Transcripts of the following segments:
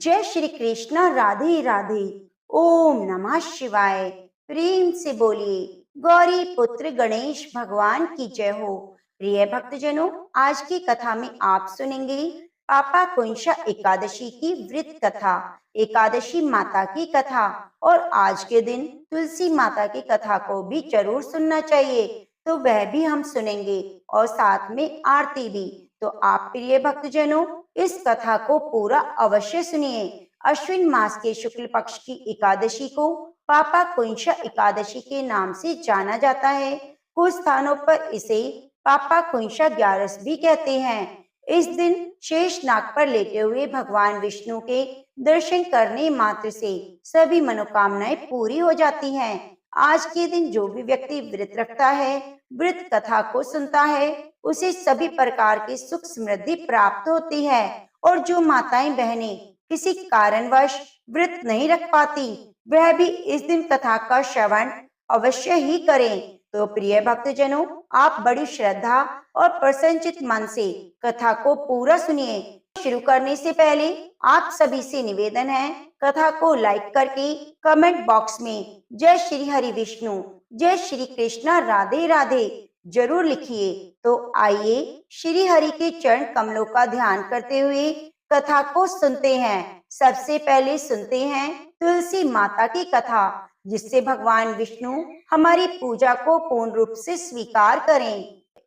जय श्री कृष्ण। राधे राधे। ओम नमः शिवाय। प्रेम से बोलिए गौरी पुत्र गणेश भगवान की जय हो। प्रिय भक्तजनों, आज की कथा में आप सुनेंगे पापा कुंशा एकादशी की व्रत कथा, एकादशी माता की कथा। और आज के दिन तुलसी माता की कथा को भी जरूर सुनना चाहिए, तो वह भी हम सुनेंगे और साथ में आरती भी। तो आप प्रिय भक्तजनों, इस कथा को पूरा अवश्य सुनिए। अश्विन मास के शुक्ल पक्ष की एकादशी को पापा कुंशा एकादशी के नाम से जाना जाता है। कुछ स्थानों पर इसे पापा कुंशा ग्यारस भी कहते हैं। इस दिन शेष नाग पर लेटे हुए भगवान विष्णु के दर्शन करने मात्र से सभी मनोकामनाएं पूरी हो जाती हैं। आज के दिन जो भी व्यक्ति व्रत रखता है, व्रत कथा को सुनता है, उसे सभी प्रकार की सुख समृद्धि प्राप्त होती है। और जो माताएं बहनें किसी कारणवश व्रत नहीं रख पाती, वह भी इस दिन कथा का श्रवण अवश्य ही करें। तो प्रिय भक्तजनों, आप बड़ी श्रद्धा और प्रसन्नचित मन से कथा को पूरा सुनिए। शुरू करने से पहले आप सभी से निवेदन है, कथा को लाइक करके कमेंट बॉक्स में जय श्री हरि विष्णु, जय श्री कृष्ण, राधे राधे जरूर लिखिए। तो आइए श्री हरि के चरण कमलों का ध्यान करते हुए कथा को सुनते हैं। सबसे पहले सुनते हैं तुलसी माता की कथा, जिससे भगवान विष्णु हमारी पूजा को पूर्ण रूप से स्वीकार करें।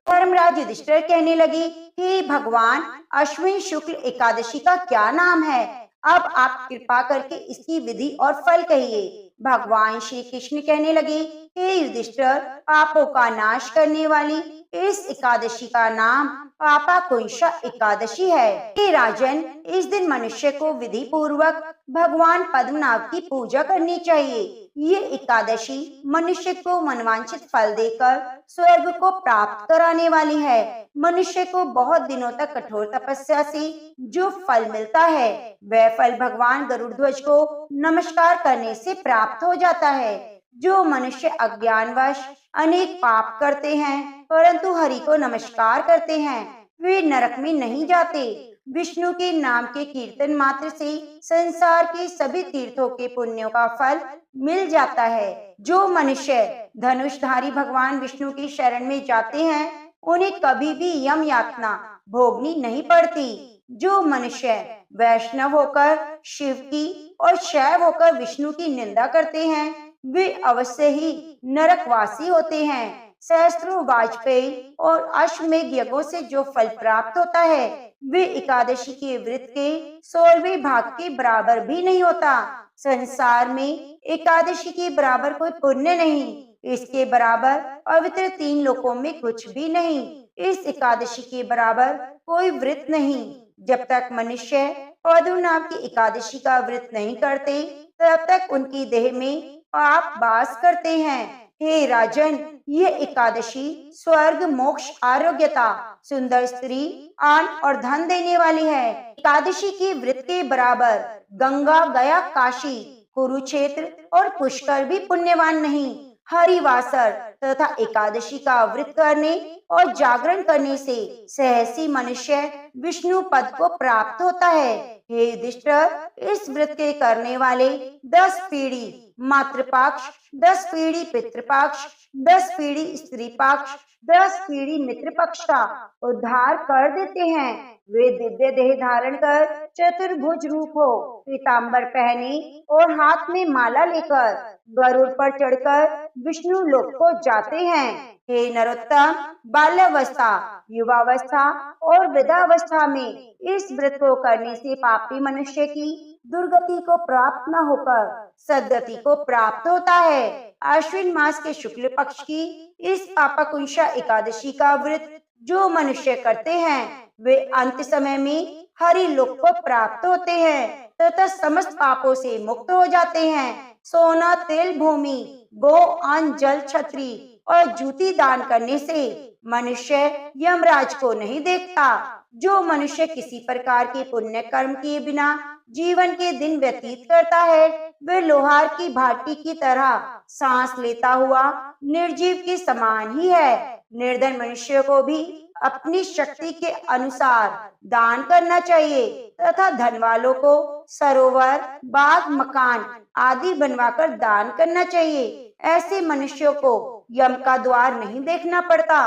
धर्मराज युधिष्ठिर कहने लगे, हे भगवान, अश्विन शुक्ल एकादशी का क्या नाम है? अब आप कृपा करके इसकी विधि और फल कहिए। भगवान श्री कृष्ण कहने लगे, हे युधिष्ठिर, पापों का नाश करने वाली इस एकादशी का नाम पापा कुंशा एकादशी है। हे राजन, इस दिन मनुष्य को विधि पूर्वक भगवान पद्मनाभ की पूजा करनी चाहिए। ये एकादशी मनुष्य को मनवांछित फल देकर स्वर्ग को प्राप्त कराने वाली है। मनुष्य को बहुत दिनों तक कठोर तपस्या से जो फल मिलता है, वह फल भगवान गरुड़ध्वज को नमस्कार करने से प्राप्त हो जाता है। जो मनुष्य अज्ञानवश अनेक पाप करते हैं परंतु हरि को नमस्कार करते हैं, वे नरक में नहीं जाते। विष्णु के नाम के कीर्तन मात्र से संसार के सभी तीर्थों के पुण्यों का फल मिल जाता है। जो मनुष्य धनुषधारी भगवान विष्णु की शरण में जाते हैं, उन्हें कभी भी यम यातना भोगनी नहीं पड़ती। जो मनुष्य वैष्णव होकर शिव की और शैव होकर विष्णु की निंदा करते हैं, वे अवश्य ही नरकवासी होते हैं। सहस्त्रों वाजपेयी और अश्वमेध यज्ञों से जो फल प्राप्त होता है, वे एकादशी के व्रत के 16वें भाग के बराबर भी नहीं होता। संसार में एकादशी के बराबर कोई पुण्य नहीं, इसके बराबर पवित्र 3 लोकों में कुछ भी नहीं। इस एकादशी के बराबर कोई व्रत नहीं। जब तक मनुष्य पद्मनाभ की एकादशी का व्रत नहीं करते, तब तक उनकी देह में पाप वास करते हैं। हे राजन, यह एकादशी स्वर्ग, मोक्ष, आरोग्यता, सुंदर स्त्री, आन और धन देने वाली है। एकादशी के व्रत के बराबर गंगा, गया, काशी, कुरुक्षेत्र और पुष्कर भी पुण्यवान नहीं। हरिवासर तथा एकादशी का व्रत करने और जागरण करने से सहसी मनुष्य विष्णु पद को प्राप्त होता है। हे युधिष्ठिर, इस व्रत के करने वाले 10 पीढ़ी मातृपक्ष, 10 पीढ़ी पितृपक्ष, 10 पीढ़ी स्त्री पक्ष, 10 पीढ़ी मित्र पक्ष का उद्धार कर देते हैं। वे दिव्य देह धारण कर चतुर्भुज रूप हो, पीताम्बर पहने और हाथ में माला लेकर गरुड़ पर चढ़कर विष्णु लोक को जाते हैं। हे नरोत्तम, बाल्यावस्था, युवावस्था और वृद्धावस्था में इस व्रत को करने से पापी मनुष्य की दुर्गति को प्राप्त न होकर सद्गति को प्राप्त होता है। अश्विन मास के शुक्ल पक्ष की इस पापा कुंशा एकादशी का व्रत जो मनुष्य करते हैं, वे अंत समय में हरि लोक को प्राप्त होते हैं तथा समस्त पापों से मुक्त हो जाते हैं। सोना, तेल, भूमि, गो, अन्न, जल, छत्री और जूती दान करने से मनुष्य यमराज को नहीं देखता। जो मनुष्य किसी प्रकार के पुण्य कर्म किए बिना जीवन के दिन व्यतीत करता है, वे लोहार की भाटी की तरह सांस लेता हुआ निर्जीव के समान ही है। निर्धन मनुष्य को भी अपनी शक्ति के अनुसार दान करना चाहिए तथा धन वालों को सरोवर, बाग, मकान आदि बनवाकर दान करना चाहिए। ऐसे मनुष्यों को यम का द्वार नहीं देखना पड़ता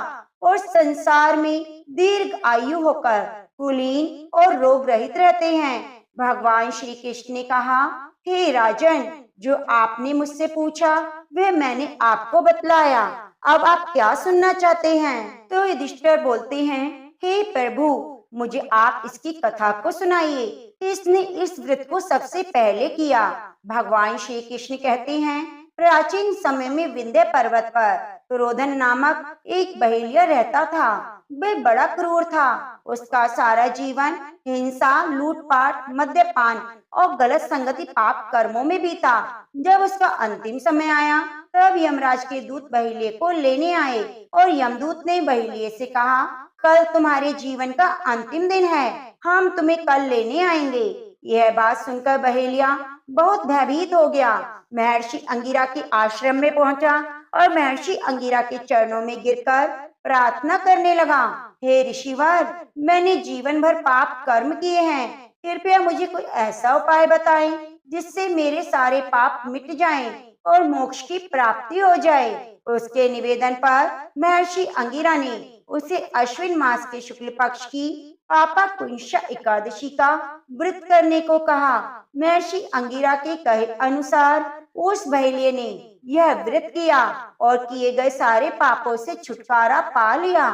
और संसार में दीर्घ आयु होकर कुलीन और रोग रहित रहते हैं। भगवान श्री कृष्ण ने कहा, हे राजन, जो आपने मुझसे पूछा वह मैंने आपको बतलाया। अब आप क्या सुनना चाहते हैं? तो युधिष्ठिर बोलते हैं, हे प्रभु, मुझे आप इसकी कथा को सुनाइए। किसने इस व्रत को सबसे पहले किया? भगवान श्री कृष्ण कहते हैं, प्राचीन समय में विंध्य पर्वत पर क्रोधन नामक एक बहेलिया रहता था। वह बड़ा क्रूर था। उसका सारा जीवन हिंसा, लूटपाट, मद्यपान और गलत संगति पाप कर्मों में बीता। जब उसका अंतिम समय आया तब यमराज के दूत बहेलिये को लेने आए और यमदूत ने बहेलिये से कहा, कल तुम्हारे जीवन का अंतिम दिन है, हम तुम्हें कल लेने आएंगे। यह बात सुनकर बहेलिया बहुत भयभीत हो गया। महर्षि अंगिरा के आश्रम में पहुंचा और महर्षि अंगिरा के चरणों में गिरकर प्रार्थना करने लगा, हे ऋषिवर, मैंने जीवन भर पाप कर्म किए हैं, कृपया मुझे कोई ऐसा उपाय बताएं जिससे मेरे सारे पाप मिट जाएं और मोक्ष की प्राप्ति हो जाए। उसके निवेदन पर महर्षि अंगिरा ने उसे अश्विन मास के शुक्ल पक्ष की पापा कुंशा एकादशी का व्रत करने को कहा। महर्षि अंगिरा के कहे अनुसार उस बहेलिये ने यह व्रत किया और किए गए सारे पापों से छुटकारा पा लिया।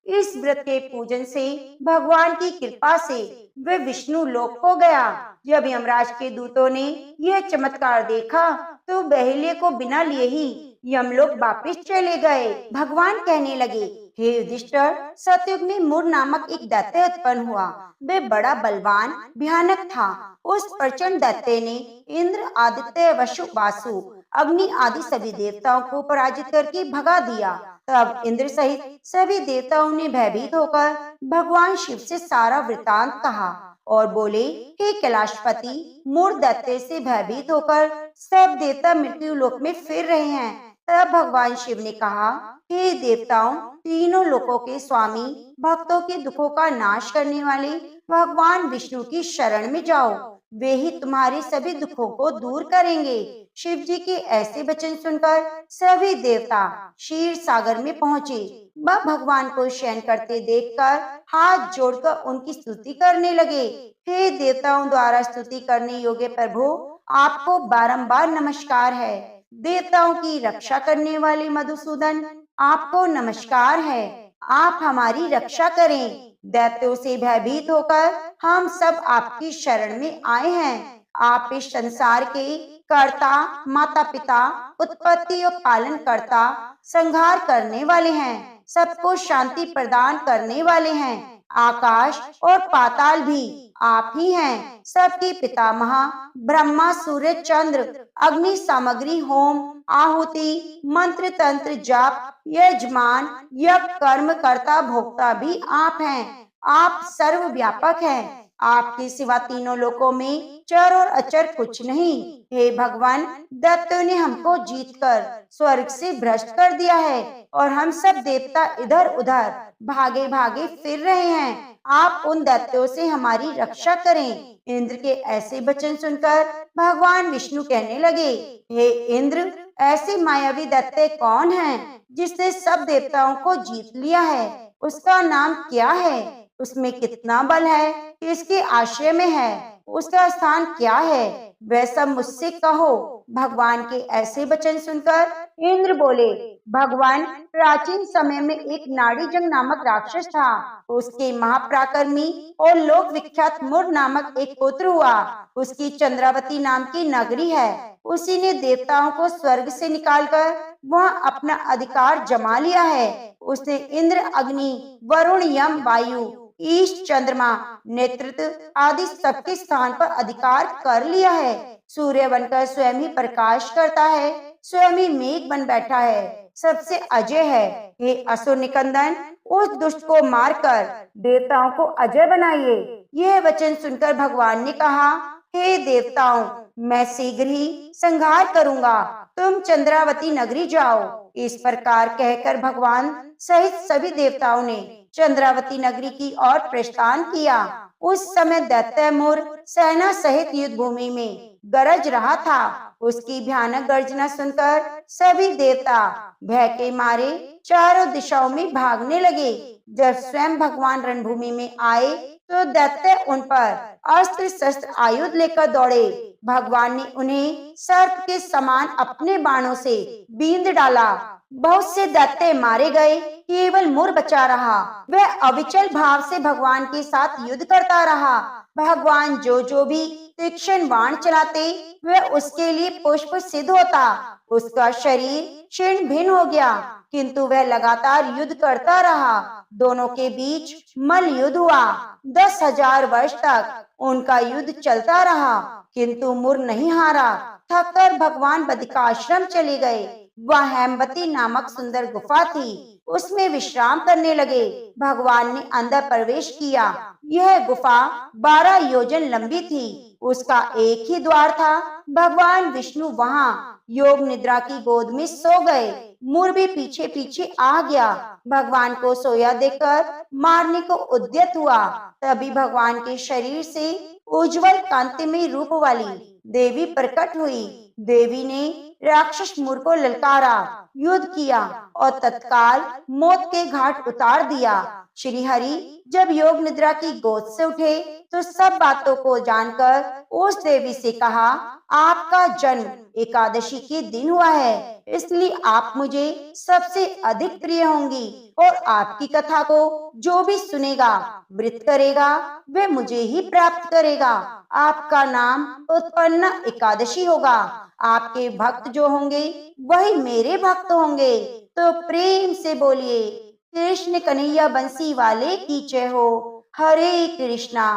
इस व्रत के पूजन से भगवान की कृपा से वह विष्णु लोक को गया। जब यमराज के दूतों ने यह चमत्कार देखा तो बहेलिये को बिना लिए ही यमलोक वापिस चले गए। भगवान कहने लगे, हे युधिष्ठिर, सतयुग में मुर नामक एक दैत्य उत्पन्न हुआ। वह बड़ा बलवान, भयानक था। उस प्रचंड दैत्य ने इंद्र, आदित्य, वसु, वासु, अग्नि आदि सभी देवताओं को पराजित करके भगा दिया। तब इंद्र सहित सभी देवताओं ने भयभीत होकर भगवान शिव से सारा वृतांत कहा और बोले, हे कैलाशपति, मूर दैत्य से भयभीत होकर सब देवता मृत्यु लोक में फिर रहे हैं। तब भगवान शिव ने कहा, हे देवताओं, तीनों लोकों के स्वामी, भक्तों के दुखों का नाश करने वाले भगवान विष्णु की शरण में जाओ, वे ही तुम्हारे सभी दुखों को दूर करेंगे। शिव जी के ऐसे वचन सुनकर सभी देवता क्षीर सागर में पहुँचे। वह भगवान को शयन करते देखकर हाथ जोड़कर उनकी स्तुति करने लगे। हे देवताओं द्वारा स्तुति करने योग्य प्रभु, आपको बारंबार नमस्कार है। देवताओं की रक्षा करने वाले मधुसूदन, आपको नमस्कार है। आप हमारी रक्षा करें। दैत्यों से भयभीत होकर हम सब आपकी शरण में आए हैं। आप इस संसार के कर्ता, माता पिता, उत्पत्ति और पालन करता, संहार करने वाले हैं, सबको शांति प्रदान करने वाले हैं। आकाश और पाताल भी आप ही हैं। सबके पितामह ब्रह्मा, सूर्य, चंद्र, अग्नि, सामग्री, होम, आहुति, मंत्र, तंत्र, जाप, यजमान, यज्ञ, कर्म कर्ता, भोक्ता भी आप हैं। आप सर्वव्यापक हैं। आपके सिवा तीनों लोकों में चर और अचर कुछ नहीं। हे भगवान, दैत्यों ने हमको जीतकर स्वर्ग से भ्रष्ट कर दिया है और हम सब देवता इधर उधर भागे भागे फिर रहे हैं। आप उन दैत्यों से हमारी रक्षा करें। इंद्र के ऐसे वचन सुनकर भगवान विष्णु कहने लगे, हे इंद्र, ऐसे मायावी दैत्य कौन है जिसने सब देवताओं को जीत लिया है? उसका नाम क्या है? उसमें कितना बल है? किसके आश्रय में है? उसका स्थान क्या है? वह सब मुझसे कहो। भगवान के ऐसे वचन सुनकर इंद्र बोले, भगवान, प्राचीन समय में एक नाड़ीजंग नामक राक्षस था। उसके महापराक्रमी और लोक विख्यात मुर नामक एक पुत्र हुआ। उसकी चंद्रावती नाम की नगरी है। उसी ने देवताओं को स्वर्ग से निकालकर वहाँ अपना अधिकार जमा लिया है। उसने इंद्र, अग्नि, वरुण, यम, वायु, ईश, चंद्रमा, नेतृत्व आदि सबके स्थान पर अधिकार कर लिया है। सूर्य बनकर स्वयं ही प्रकाश करता है, स्वयं ही मेघ बन बैठा है, सबसे अजय है। हे असुर निकंदन, उस दुष्ट को मारकर देवताओं को अजय बनाइए। यह वचन सुनकर भगवान ने कहा, हे देवताओं, मैं शीघ्र ही संहार करूंगा, तुम चंद्रावती नगरी जाओ। इस प्रकार कहकर भगवान सहित सभी देवताओं ने चंद्रावती नगरी की ओर प्रस्थान किया। उस समय दैत्य मुर सेना सहित युद्ध भूमि में गरज रहा था। उसकी भयानक गर्जना सुनकर सभी देवता भय के मारे चारों दिशाओं में भागने लगे। जब स्वयं भगवान रणभूमि में आए तो दैत्य उन पर अस्त्र शस्त्र आयुध लेकर दौड़े। भगवान ने उन्हें सर्प के समान अपने बाणों से बींध डाला। बहुत से दैत्य मारे गए, केवल मुर बचा रहा। वह अविचल भाव से भगवान के साथ युद्ध करता रहा। भगवान जो भी तीक्ष्ण बाण चलाते वह उसके लिए पुष्प सिद्ध होता। उसका शरीर छिन्न भिन्न हो गया, किंतु वह लगातार युद्ध करता रहा। दोनों के बीच मल युद्ध हुआ। 10,000 वर्ष तक उनका युद्ध चलता रहा, किंतु मुर नहीं हारा। थककर भगवान बद्रिकाश्रम चले गए। वह हेमवती नामक सुंदर गुफा थी, उसमें विश्राम करने लगे। भगवान ने अंदर प्रवेश किया। यह गुफा 12 योजन लंबी थी। उसका एक ही द्वार था। भगवान विष्णु वहां योग निद्रा की गोद में सो गए। मुर भी पीछे पीछे आ गया। भगवान को सोया देखकर मारने को उद्यत हुआ। तभी भगवान के शरीर से उज्जवल कांतिमय रूप वाली देवी प्रकट हुई। देवी ने राक्षस मुर को ललकारा, युद्ध किया और तत्काल मौत के घाट उतार दिया। श्री हरि जब योग निद्रा की गोद से उठे तो सब बातों को जानकर उस देवी से कहा, आपका जन्म एकादशी के दिन हुआ है, इसलिए आप मुझे सबसे अधिक प्रिय होंगी और आपकी कथा को जो भी सुनेगा, व्रत करेगा, वह मुझे ही प्राप्त करेगा। आपका नाम उत्पन्न एकादशी होगा। आपके भक्त जो होंगे वही मेरे भक्त होंगे। तो प्रेम से बोलिए, कृष्ण कन्हैया बंसी वाले की जय हो। हरे कृष्णा।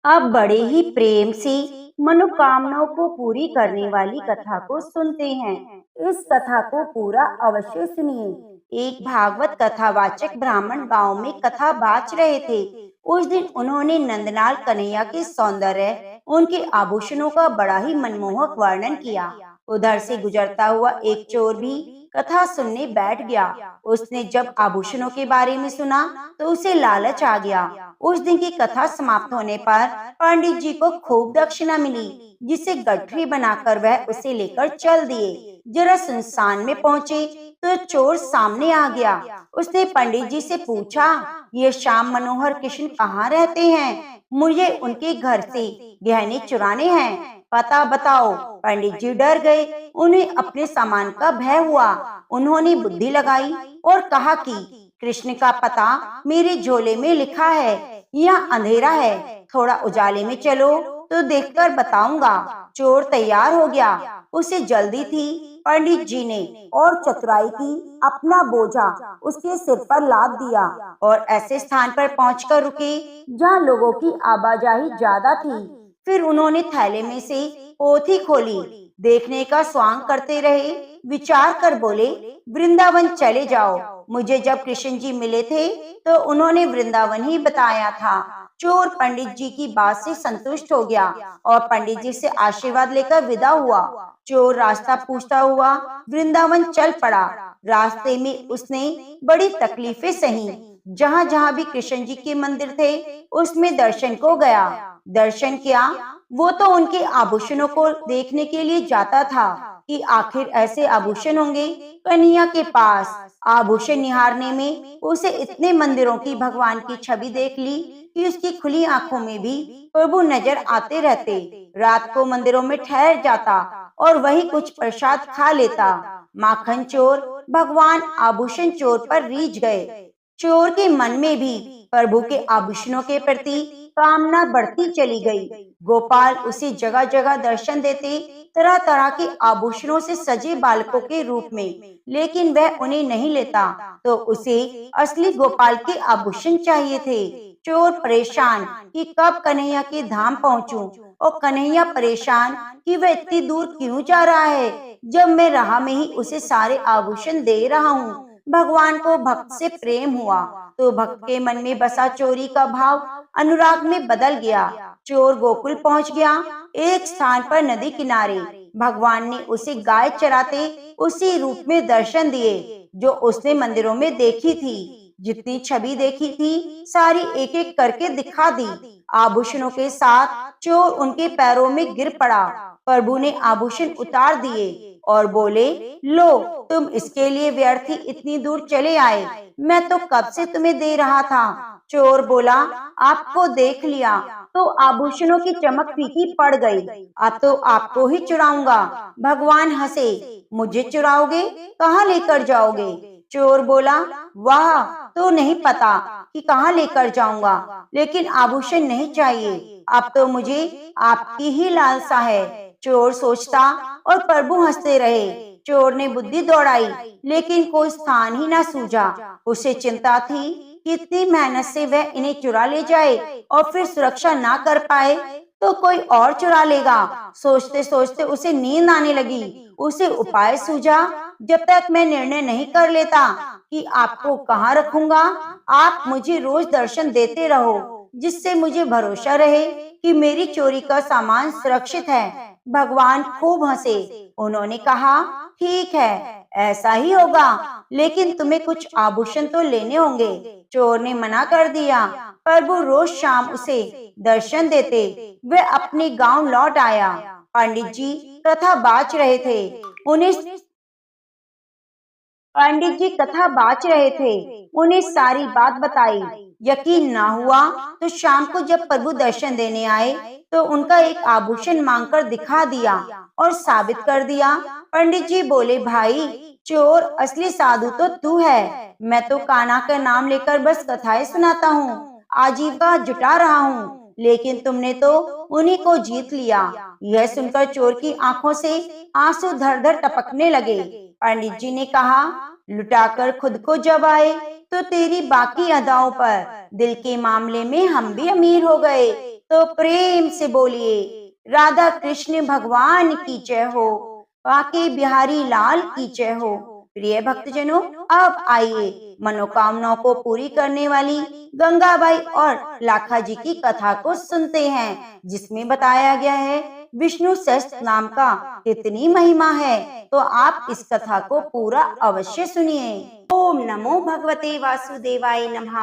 अब बड़े ही प्रेम से मनोकामनाओं को पूरी करने वाली कथा को सुनते हैं। इस कथा को पूरा अवश्य सुनिए। एक भागवत कथावाचक ब्राह्मण गांव में कथा बाच रहे थे। उस दिन उन्होंने नंदलाल कन्हैया के सौंदर्य, उनके आभूषणों का बड़ा ही मनमोहक वर्णन किया। उधर से गुजरता हुआ एक चोर भी कथा सुनने बैठ गया। उसने जब आभूषणों के बारे में सुना तो उसे लालच आ गया। उस दिन की कथा समाप्त होने पर पंडित जी को खूब दक्षिणा मिली, जिसे गठरी बनाकर वह उसे लेकर चल दिए। जरा सुनसान में पहुँचे तो चोर सामने आ गया। उसने पंडित जी से पूछा, ये श्याम मनोहर कृष्ण कहाँ रहते हैं? मुझे उनके घर से गहने चुराने हैं, पता बताओ। पंडित जी डर गए। उन्हें अपने सामान का भय हुआ। उन्होंने बुद्धि लगाई और कहा कि कृष्ण का पता मेरे झोले में लिखा है। यहाँ अंधेरा है, थोड़ा उजाले में चलो तो देखकर बताऊंगा। चोर तैयार हो गया। उसे जल्दी थी। पंडित जी ने और चतुराई की अपना बोझा उसके सिर पर लाद दिया और ऐसे स्थान पर पहुंचकर रुके जहाँ लोगों की आवाजाही ज्यादा थी। फिर उन्होंने थैले में से पोथी खोली, देखने का स्वांग करते रहे। विचार कर बोले, वृंदावन चले जाओ। मुझे जब कृष्ण जी मिले थे तो उन्होंने वृंदावन ही बताया था। चोर पंडित जी की बात से संतुष्ट हो गया और पंडित जी से आशीर्वाद लेकर विदा हुआ। चोर रास्ता पूछता हुआ वृंदावन चल पड़ा। रास्ते में उसने बड़ी तकलीफें सही। जहाँ जहाँ भी कृष्ण जी के मंदिर थे उसमें दर्शन को गया। दर्शन किया, वो तो उनके आभूषणों को देखने के लिए जाता था कि आखिर ऐसे आभूषण होंगे कन्हैया के पास। आभूषण निहारने में उसे इतने मंदिरों की भगवान की छवि देख ली कि उसकी खुली आंखों में भी प्रभु नजर आते रहते। रात को मंदिरों में ठहर जाता और वही कुछ प्रसाद खा लेता। माखन चोर भगवान आभूषण चोर पर रीझ गए। चोर के मन में भी प्रभु के आभूषणों के प्रति कामना बढ़ती चली गई। गोपाल उसे जगह जगह दर्शन देते, तरह तरह के आभूषणों से सजे बालकों के रूप में, लेकिन वह उन्हें नहीं लेता तो उसे असली गोपाल के आभूषण चाहिए थे। चोर परेशान कि कब कन्हैया के धाम पहुंचूं और कन्हैया परेशान कि वह इतनी दूर क्यों जा रहा है, जब मैं राह में ही उसे सारे आभूषण दे रहा हूँ। भगवान को भक्त से प्रेम हुआ तो भक्त के मन में बसा चोरी का भाव अनुराग में बदल गया। चोर गोकुल पहुंच गया। एक स्थान पर नदी किनारे भगवान ने उसे गाय चराते उसी रूप में दर्शन दिए जो उसने मंदिरों में देखी थी। जितनी छवि देखी थी सारी एक एक करके दिखा दी। आभूषणों के साथ चोर उनके पैरों में गिर पड़ा। प्रभु ने आभूषण उतार दिए और बोले, लो, तुम इसके लिए व्यर्थ ही इतनी दूर चले आए, मैं तो कब से तुम्हें दे रहा था। चोर बोला, आपको देख लिया तो आभूषणों की चमक फीकी पड़ गई, अब तो आपको ही चुराऊंगा। भगवान हंसे, मुझे चुराओगे, कहाँ लेकर जाओगे? चोर बोला, वाह, तो नहीं पता कि कहाँ लेकर जाऊंगा, लेकिन आभूषण नहीं चाहिए, अब तो मुझे आपकी ही लालसा है। चोर सोचता और प्रभु हंसते रहे। चोर ने बुद्धि दौड़ाई, लेकिन कोई स्थान ही न सूझा। उसे चिंता थी कि इतनी मेहनत से वह इन्हें चुरा ले जाए और फिर सुरक्षा ना कर पाए तो कोई और चुरा लेगा। सोचते सोचते उसे नींद आने लगी। उसे उपाय सूझा, जब तक मैं निर्णय नहीं कर लेता कि आपको कहाँ रखूंगा, आप मुझे रोज दर्शन देते रहो, जिससे मुझे भरोसा रहे कि मेरी चोरी का सामान सुरक्षित है। भगवान खूब हंसे। उन्होंने कहा, ठीक है, ऐसा ही होगा, लेकिन तुम्हें कुछ आभूषण तो लेने होंगे। चोर ने मना कर दिया। प्रभु रोज शाम उसे दर्शन देते। वह अपने गांव लौट आया। पंडित जी कथा बाच रहे थे। उन्हें पंडित जी कथा बाच रहे थे। उन्हें सारी बात बताई। यकीन ना हुआ तो शाम को जब प्रभु दर्शन देने आए तो उनका एक आभूषण मांगकर दिखा दिया और साबित कर दिया। पंडित जी बोले, भाई, चोर असली साधु तो तू है, मैं तो कान्हा का नाम लेकर बस कथाएं सुनाता हूँ, आजीविका जुटा रहा हूँ, लेकिन तुमने तो उन्हीं को जीत लिया। यह सुनकर चोर की आंखों से आंसू धर धर टपकने लगे। पंडित जी ने कहा, लुटाकर खुद को जब आए तो तेरी बाकी अदाओं पर, दिल के मामले में हम भी अमीर हो गए। तो प्रेम से बोलिए, राधा कृष्ण भगवान की जय हो, बाके बिहारी लाल की जय हो। प्रिय भक्तजनों, अब आइए मनोकामनाओं को पूरी करने वाली गंगाबाई और लाखा जी की कथा को सुनते हैं, जिसमें बताया गया है विष्णु सहस्त्र नाम का कितनी महिमा है। तो आप इस कथा को पूरा अवश्य सुनिए। ओम नमो भगवते वासुदेवाय नमः।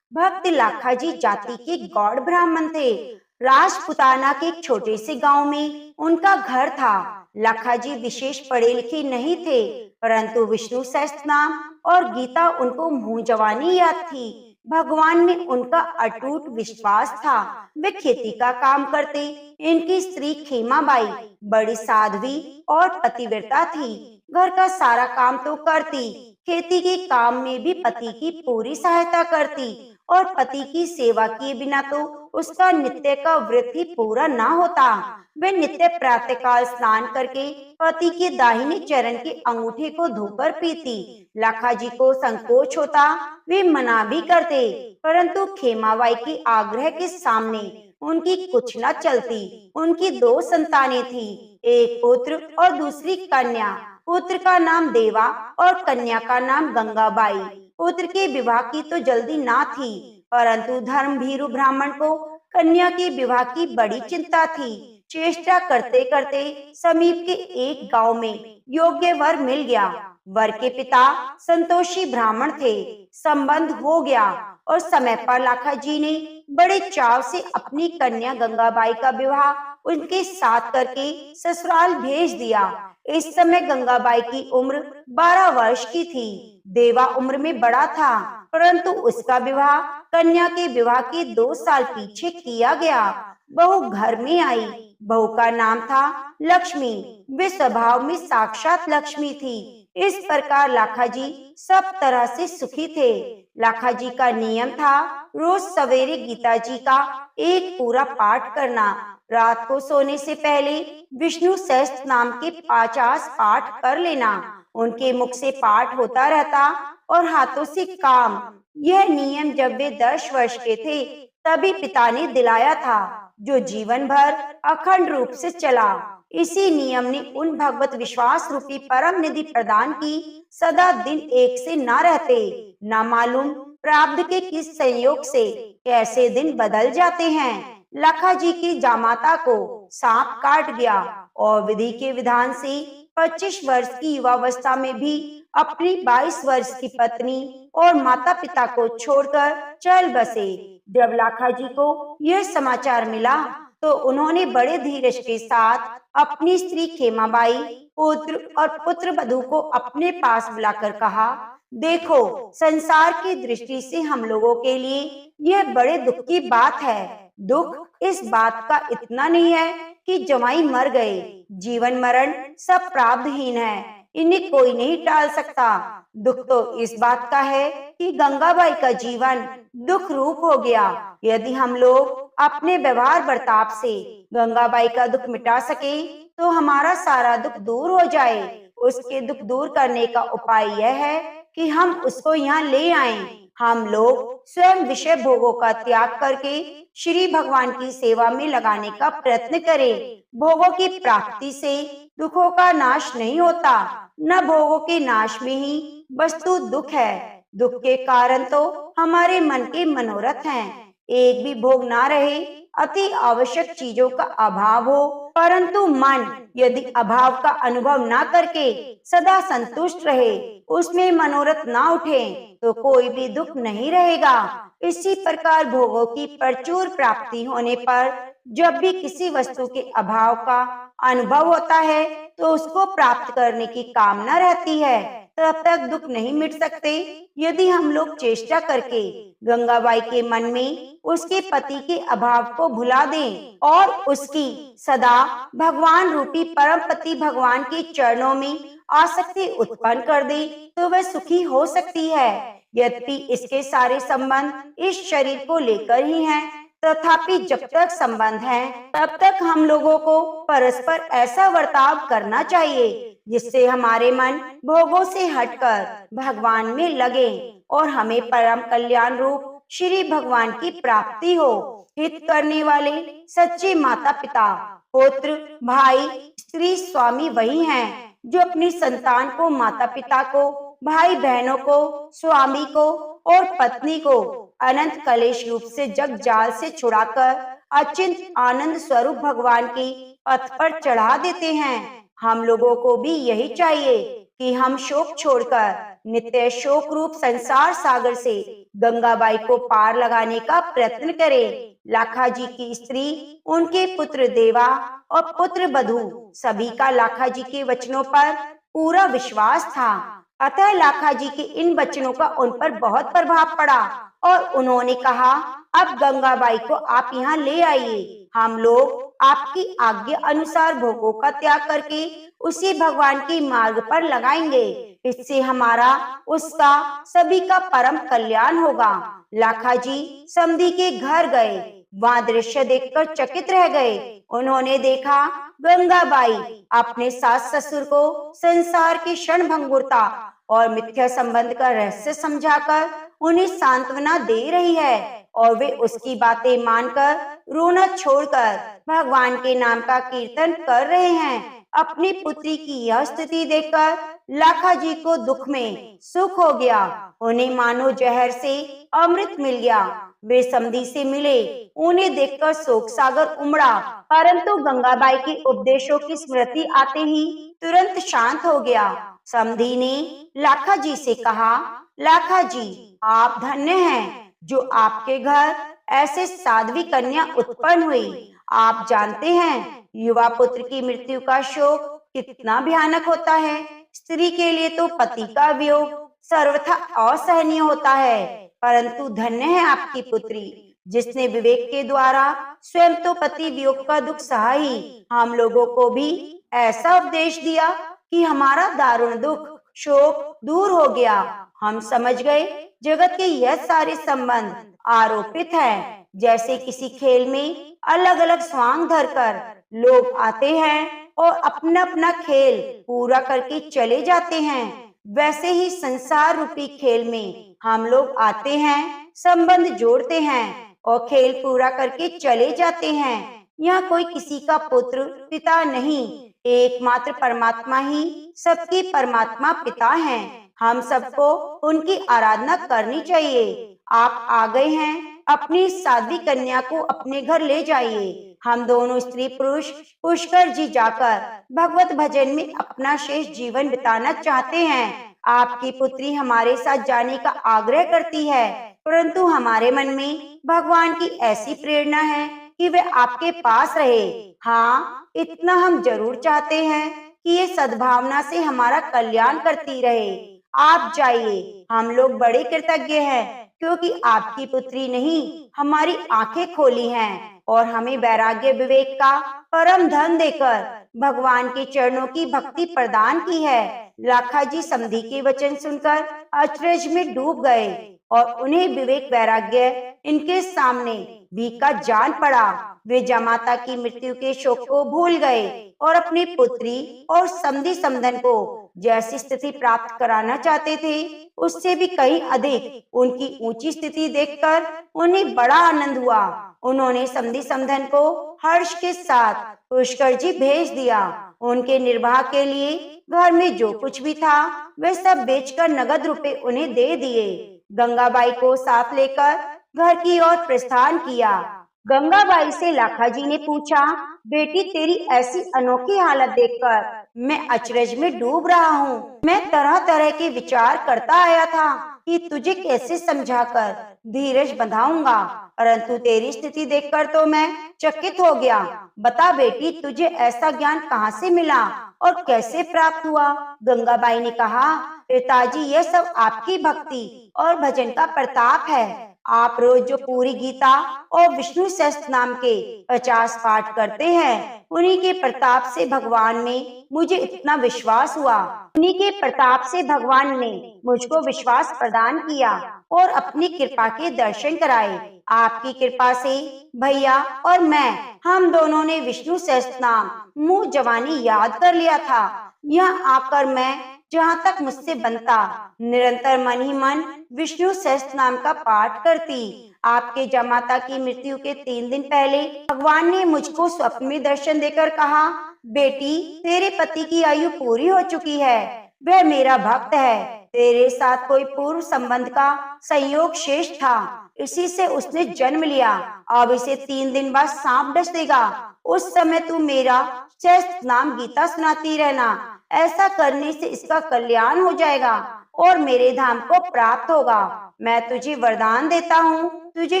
भक्त लाखा जी जाति के गौड़ ब्राह्मण थे। राजपुताना के एक छोटे से गांव में उनका घर था। लाखा जी विशेष पढ़े लिखे नहीं थे, परंतु विष्णु सहस्त्र नाम और गीता उनको मुंह जवानी याद थी। भगवान में उनका अटूट विश्वास था। वे खेती का काम करते। इनकी स्त्री खेमाबाई बड़ी साध्वी और पतिव्रता थी। घर का सारा काम तो करती, खेती के काम में भी पति की पूरी सहायता करती, और पति की सेवा किए बिना तो उसका नित्य का व्रत ही पूरा ना होता। वे नित्य प्रातःकाल स्नान करके पति के दाहिने चरण के अंगूठे को धोकर पीती। लाखा जी को संकोच होता, वे मना भी करते, परंतु खेमाबाई के आग्रह के सामने उनकी कुछ न चलती। उनकी दो संतानें थी, एक पुत्र और दूसरी कन्या। पुत्र का नाम देवा और कन्या का नाम गंगाबाई। पुत्र के विवाह की तो जल्दी ना थी, परंतु धर्म भीरु ब्राह्मण को कन्या के विवाह की बड़ी चिंता थी। चेष्टा करते करते समीप के एक गांव में योग्य वर मिल गया। वर के पिता संतोषी ब्राह्मण थे। संबंध हो गया और समय पर लाखा जी ने बड़े चाव से अपनी कन्या गंगाबाई का विवाह उनके साथ करके ससुराल भेज दिया। इस समय गंगाबाई की उम्र 12 वर्ष की थी। देवा उम्र में बड़ा था, परंतु उसका विवाह कन्या के विवाह के 2 साल पीछे किया गया। बहू घर में आई। बहू का नाम था लक्ष्मी। वे स्वभाव में साक्षात लक्ष्मी थी। इस प्रकार लाखा जी सब तरह से सुखी थे। लाखा जी का नियम था रोज सवेरे गीता जी का एक पूरा पाठ करना। रात को सोने से पहले विष्णु सहस्त्र नाम के 50 पाठ कर लेना। उनके मुख से पाठ होता रहता और हाथों से काम। यह नियम जब वे 10 वर्ष के थे तभी पिता ने दिलाया था, जो जीवन भर अखंड रूप से चला। इसी नियम ने उन भगवत विश्वास रूपी परम निधि प्रदान की। सदा दिन एक से न रहते। न मालूम प्रारब्ध के किस संयोग से कैसे दिन बदल जाते हैं। लाखा जी की जामाता को सांप काट गया और विधि के विधान से 25 वर्ष की युवावस्था में भी अपनी 22 वर्ष की पत्नी और माता पिता को छोड़कर चल बसे। जब लाखा जी को यह समाचार मिला तो उन्होंने बड़े धीरज के साथ अपनी स्त्री खेमाबाई, पुत्र और पुत्र वधू को अपने पास बुलाकर कहा, देखो, संसार की दृष्टि से हम लोगों के लिए यह बड़े दुख की बात है। दुख इस बात का इतना नहीं है कि जमाई मर गए, जीवन मरण सब प्रारब्धहीन है, इन्हें कोई नहीं टाल सकता। दुख तो इस बात का है कि गंगाबाई का जीवन दुख रूप हो गया। यदि हम लोग अपने व्यवहार बर्ताव से गंगाबाई का दुख मिटा सके तो हमारा सारा दुख दूर हो जाए। उसके दुख दूर करने का उपाय यह है कि हम उसको यहाँ ले आएं। हम लोग स्वयं विषय भोगों का त्याग करके श्री भगवान की सेवा में लगाने का प्रयत्न करें। भोगों की प्राप्ति से दुखों का नाश नहीं होता, न भोगों के नाश में ही वस्तु दुख है। दुख के कारण तो हमारे मन के मनोरथ हैं। एक भी भोग ना रहे, अति आवश्यक चीजों का अभाव हो, परंतु मन यदि अभाव का अनुभव ना करके सदा संतुष्ट रहे, उसमें मनोरथ ना उठे, तो कोई भी दुख नहीं रहेगा। इसी प्रकार भोगों की प्रचुर प्राप्ति होने पर जब भी किसी वस्तु के अभाव का अनुभव होता है तो उसको प्राप्त करने की कामना रहती है, तब तक दुख नहीं मिट सकते। यदि हम लोग चेष्टा करके गंगाबाई के मन में उसके पति के अभाव को भुला दें और उसकी सदा भगवान रूपी परम पति भगवान के चरणों में आसक्ति उत्पन्न कर दे तो वह सुखी हो सकती है। यद्यपि इसके सारे संबंध इस शरीर को लेकर ही हैं, तथापि जब तक संबंध है तब तक हम लोगों को परस्पर ऐसा बर्ताव करना चाहिए जिससे हमारे मन भोगों से हटकर भगवान में लगे और हमें परम कल्याण रूप श्री भगवान की प्राप्ति हो। हित करने वाले सच्चे माता पिता, पुत्र, भाई, स्त्री, स्वामी वही हैं जो अपनी संतान को, माता पिता को, भाई बहनों को, स्वामी को और पत्नी को अनंत कलेश रूप से जग जाल से छुड़ाकर अचिंत आनंद स्वरूप भगवान की पथ पर चढ़ा देते हैं। हम लोगों को भी यही चाहिए कि हम शोक छोड़कर नित्य शोक रूप संसार सागर से गंगाबाई को पार लगाने का प्रयत्न करें। लाखा जी की स्त्री, उनके पुत्र देवा और पुत्र वधू सभी का लाखा जी के वचनों पर पूरा विश्वास था। अतः लाखा जी के इन वचनों का उन पर बहुत प्रभाव पड़ा और उन्होंने कहा, अब गंगाबाई को आप यहाँ ले आइए। हम लोग आपकी आज्ञा अनुसार भोगों का त्याग करके उसी भगवान के मार्ग पर लगाएंगे। इससे हमारा, उसका, सभी का परम कल्याण होगा। लाखा जी समधी के घर गए। वहाँ दृश्य देखकर चकित रह गए। उन्होंने देखा गंगाबाई अपने सास ससुर को संसार की क्षण भंगुरता और मिथ्या संबंध का रहस्य समझाकर उन्हें सांत्वना दे रही है और वे उसकी बातें मानकर रोना छोड़कर भगवान के नाम का कीर्तन कर रहे हैं। अपनी पुत्री की यह स्थिति देखकर लाखा जी को दुख में सुख हो गया। उन्हें मानो जहर से अमृत मिल गया। वे समधी से मिले, उन्हें देखकर शोक सागर उमड़ा, परंतु गंगाबाई के उपदेशों की स्मृति आते ही तुरंत शांत हो गया। समधी ने लाखा जी से कहा, लाखा जी, आप धन्य हैं जो आपके घर ऐसे साध्वी कन्या उत्पन्न हुई। आप जानते हैं युवा पुत्र की मृत्यु का शोक कितना भयानक होता है। स्त्री के लिए तो पति का वियोग सर्वथा असहनीय होता है, परंतु धन्य है आपकी पुत्री जिसने विवेक के द्वारा स्वयं तो पति वियोग का दुख सहा ही हम लोगों को भी ऐसा उपदेश दिया कि हमारा दारुण दुख शोक दूर हो गया। हम समझ गए जगत के यह सारे संबंध आरोपित हैं। जैसे किसी खेल में अलग अलग स्वांग धरकर लोग आते हैं और अपना अपना खेल पूरा करके चले जाते हैं, वैसे ही संसार रूपी खेल में हम लोग आते हैं, संबंध जोड़ते हैं और खेल पूरा करके चले जाते हैं। यहाँ कोई किसी का पुत्र पिता नहीं, एकमात्र परमात्मा ही सबकी परमात्मा पिता हैं। हम सबको उनकी आराधना करनी चाहिए। आप आ गए हैं, अपनी साध्वी कन्या को अपने घर ले जाइए। हम दोनों स्त्री पुरुष पुष्कर जी जाकर भगवत भजन में अपना शेष जीवन बिताना चाहते हैं। आपकी पुत्री हमारे साथ जाने का आग्रह करती है, परंतु हमारे मन में भगवान की ऐसी प्रेरणा है कि वे आपके पास रहे। हाँ, इतना हम जरूर चाहते हैं कि ये सद्भावना से हमारा कल्याण करती रहे। आप जाइए, हम लोग बड़े कृतज्ञ हैं, क्योंकि आपकी पुत्री नहीं हमारी आंखें खोली हैं और हमें वैराग्य विवेक का परम धन देकर भगवान के चरणों की भक्ति प्रदान की है। लाखा जी समधी के वचन सुनकर अचरज में डूब गए और उन्हें विवेक वैराग्य इनके सामने भीका जान पड़ा। वे जमाता की मृत्यु के शोक को भूल गए और अपनी पुत्री और समधी समधन को जैसी स्थिति प्राप्त कराना चाहते थे, उससे भी कहीं अधिक उनकी ऊंची स्थिति देखकर उन्हें बड़ा आनंद हुआ। उन्होंने समधी समधन को हर्ष के साथ पुष्कर जी भेज दिया। उनके निर्वाह के लिए घर में जो कुछ भी था वे सब बेचकर नगद रुपए उन्हें दे दिए। गंगाबाई को साथ लेकर घर की ओर प्रस्थान किया। गंगाबाई से लाखा जी ने पूछा, बेटी तेरी ऐसी अनोखी हालत देखकर मैं अचरज में डूब रहा हूँ। मैं तरह तरह के विचार करता आया था कि तुझे कैसे समझाकर धीरज बंधाऊंगा, परंतु तेरी स्थिति देखकर तो मैं चकित हो गया। बता बेटी, तुझे ऐसा ज्ञान कहाँ से मिला और कैसे प्राप्त हुआ? गंगाबाई ने कहा, पिताजी यह सब आपकी भक्ति और भजन का प्रताप है। आप रोज जो पूरी गीता और विष्णु सहस्त्र नाम के 50 पाठ करते हैं, उन्हीं के प्रताप से भगवान में मुझे इतना विश्वास हुआ। उन्हीं के प्रताप से भगवान ने मुझको विश्वास प्रदान किया और अपनी कृपा के दर्शन कराए। आपकी कृपा से भैया और मैं, हम दोनों ने विष्णु सहस्त्र नाम मुंह जवानी याद कर लिया था। यहाँ आकर मैं जहाँ तक मुझसे बनता निरंतर मन ही मन विष्णु सहस्त्र नाम का पाठ करती। आपके जमाता की मृत्यु के 3 दिन पहले भगवान ने मुझको स्वप्न में दर्शन देकर कहा, बेटी तेरे पति की आयु पूरी हो चुकी है, वह मेरा भक्त है। तेरे साथ कोई पूर्व संबंध का संयोग शेष था, इसी से उसने जन्म लिया। अब इसे 3 दिन बाद सांप डस देगा। उस समय तू मेरा सहस्त्र नाम गीता सुनाती रहना। ऐसा करने से इसका कल्याण हो जाएगा और मेरे धाम को प्राप्त होगा। मैं तुझे वरदान देता हूँ, तुझे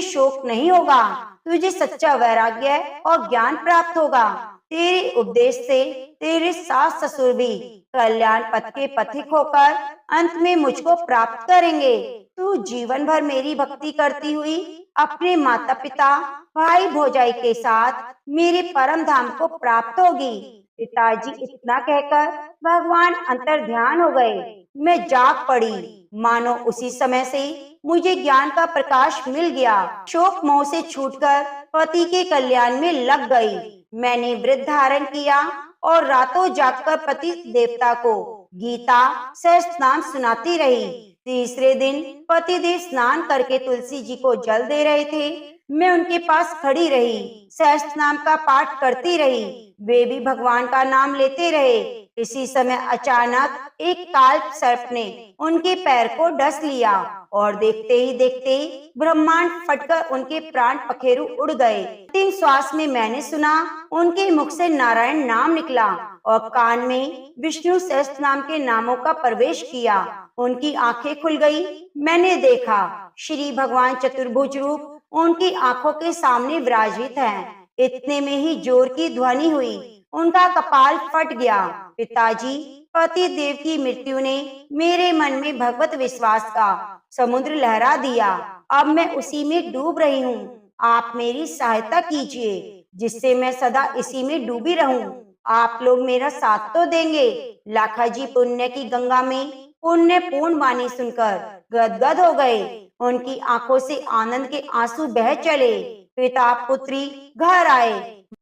शोक नहीं होगा, तुझे सच्चा वैराग्य और ज्ञान प्राप्त होगा। तेरे उपदेश से तेरे सास ससुर भी कल्याण पथ के पथिक होकर अंत में मुझको प्राप्त करेंगे। तू जीवन भर मेरी भक्ति करती हुई अपने माता पिता भाई भौजाई के साथ मेरे परम धाम को प्राप्त होगी। पिताजी इतना कहकर भगवान अंतर ध्यान हो गए। मैं जाग पड़ी, मानो उसी समय से मुझे ज्ञान का प्रकाश मिल गया। शोक मोह से छूटकर पति के कल्याण में लग गई। मैंने व्रत धारण किया और रातों जागकर पति देवता को गीता सहस्त्र नाम सुनाती रही। तीसरे दिन पतिदेव स्नान करके तुलसी जी को जल दे रहे थे। मैं उनके पास खड़ी रही, सहस्त्र नाम का पाठ करती रही। वे भी भगवान का नाम लेते रहे। इसी समय अचानक एक काल सर्प ने उनके पैर को डस लिया और देखते ही देखते ब्रह्मांड फटकर उनके प्राण पखेरु उड़ गए। 3 श्वास में मैंने सुना उनके मुख से नारायण नाम निकला और कान में विष्णु सहस्त्र नाम के नामों का प्रवेश किया। उनकी आंखें खुल गई। मैंने देखा श्री भगवान चतुर्भुज रूप उनकी आंखों के सामने विराजित हैं। इतने में ही जोर की ध्वनि हुई, उनका कपाल फट गया। पिताजी, पति देव की मृत्यु ने मेरे मन में भगवत विश्वास का समुद्र लहरा दिया। अब मैं उसी में डूब रही हूँ। आप मेरी सहायता कीजिए, जिससे मैं सदा इसी में डूबी रहूं। आप लोग मेरा साथ तो देंगे। लाखा जी पुण्य की गंगा में पुण्य पूर्ण वाणी सुनकर गदगद हो गए। उनकी आंखों से आनंद के आंसू बह चले। पिता पुत्री घर आए।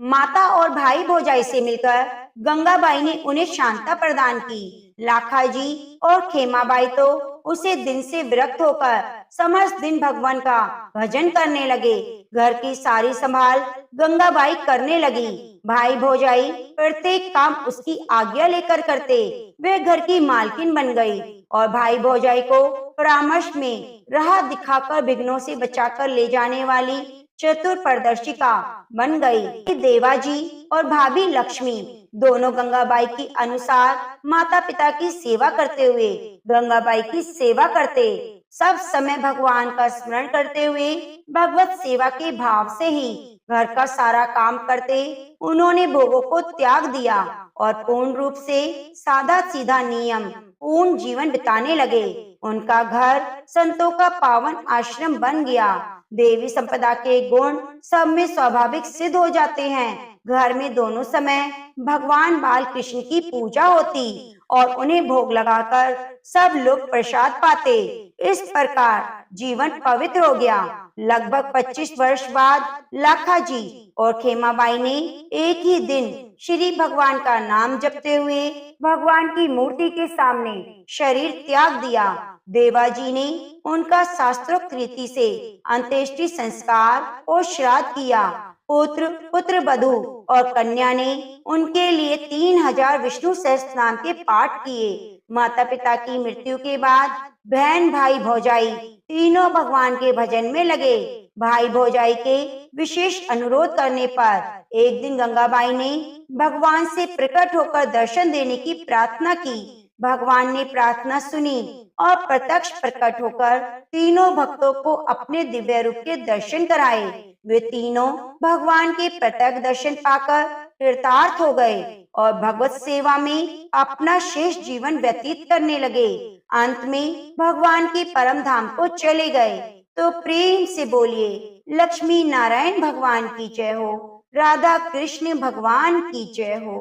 माता और भाई भौजाई से मिलकर गंगाबाई ने उन्हें शांता प्रदान की। लाखा जी और खेमाबाई तो उसे दिन से विरक्त होकर समस्त दिन भगवान का भजन करने लगे। घर की सारी संभाल गंगाबाई करने लगी। भाई भौजाई प्रत्येक काम उसकी आज्ञा लेकर करते। वे घर की मालकिन बन गई और भाई भौजाई को परामर्श में राह दिखाकर विघ्नों से बचाकर ले जाने वाली चतुर्दर्शिका बन गई। देवाजी और भाभी लक्ष्मी दोनों गंगाबाई की अनुसार माता पिता की सेवा करते हुए गंगाबाई की सेवा करते, सब समय भगवान का स्मरण करते हुए भगवत सेवा के भाव से ही घर का सारा काम करते। उन्होंने भोगों को त्याग दिया और पूर्ण रूप से सादा सीधा नियम पूर्ण जीवन बिताने लगे। उनका घर संतों का पावन आश्रम बन गया। देवी संपदा के गुण सब में स्वाभाविक सिद्ध हो जाते हैं। घर में दोनों समय भगवान बाल कृष्ण की पूजा होती और उन्हें भोग लगाकर सब लोग प्रसाद पाते। इस प्रकार जीवन पवित्र हो गया। लगभग 25 वर्ष बाद लाखा जी और खेमाबाई ने एक ही दिन श्री भगवान का नाम जपते हुए भगवान की मूर्ति के सामने शरीर त्याग दिया। देवाजी ने उनका शास्त्रोक्त रीति से अंत्येष्टि संस्कार और श्राद्ध किया। पुत्र वधू और कन्या ने उनके लिए 3000 विष्णु सहस्त्र नाम के पाठ किए। माता पिता की मृत्यु के बाद बहन भाई भौजाई तीनों भगवान के भजन में लगे। भाई भौजाई के विशेष अनुरोध करने पर एक दिन गंगाबाई ने भगवान से प्रकट होकर दर्शन देने की प्रार्थना की। भगवान ने प्रार्थना सुनी और प्रत्यक्ष प्रकट होकर तीनों भक्तों को अपने दिव्य रूप के दर्शन कराए। वे तीनों भगवान के प्रत्यक्ष दर्शन पाकर कृतार्थ हो गए और भगवत सेवा में अपना शेष जीवन व्यतीत करने लगे। अंत में भगवान के परम धाम को चले गए। तो प्रेम से बोलिए लक्ष्मी नारायण भगवान की जय हो, राधा कृष्ण भगवान की जय हो।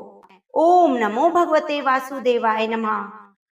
ओम नमो भगवते वासुदेवाय नमः।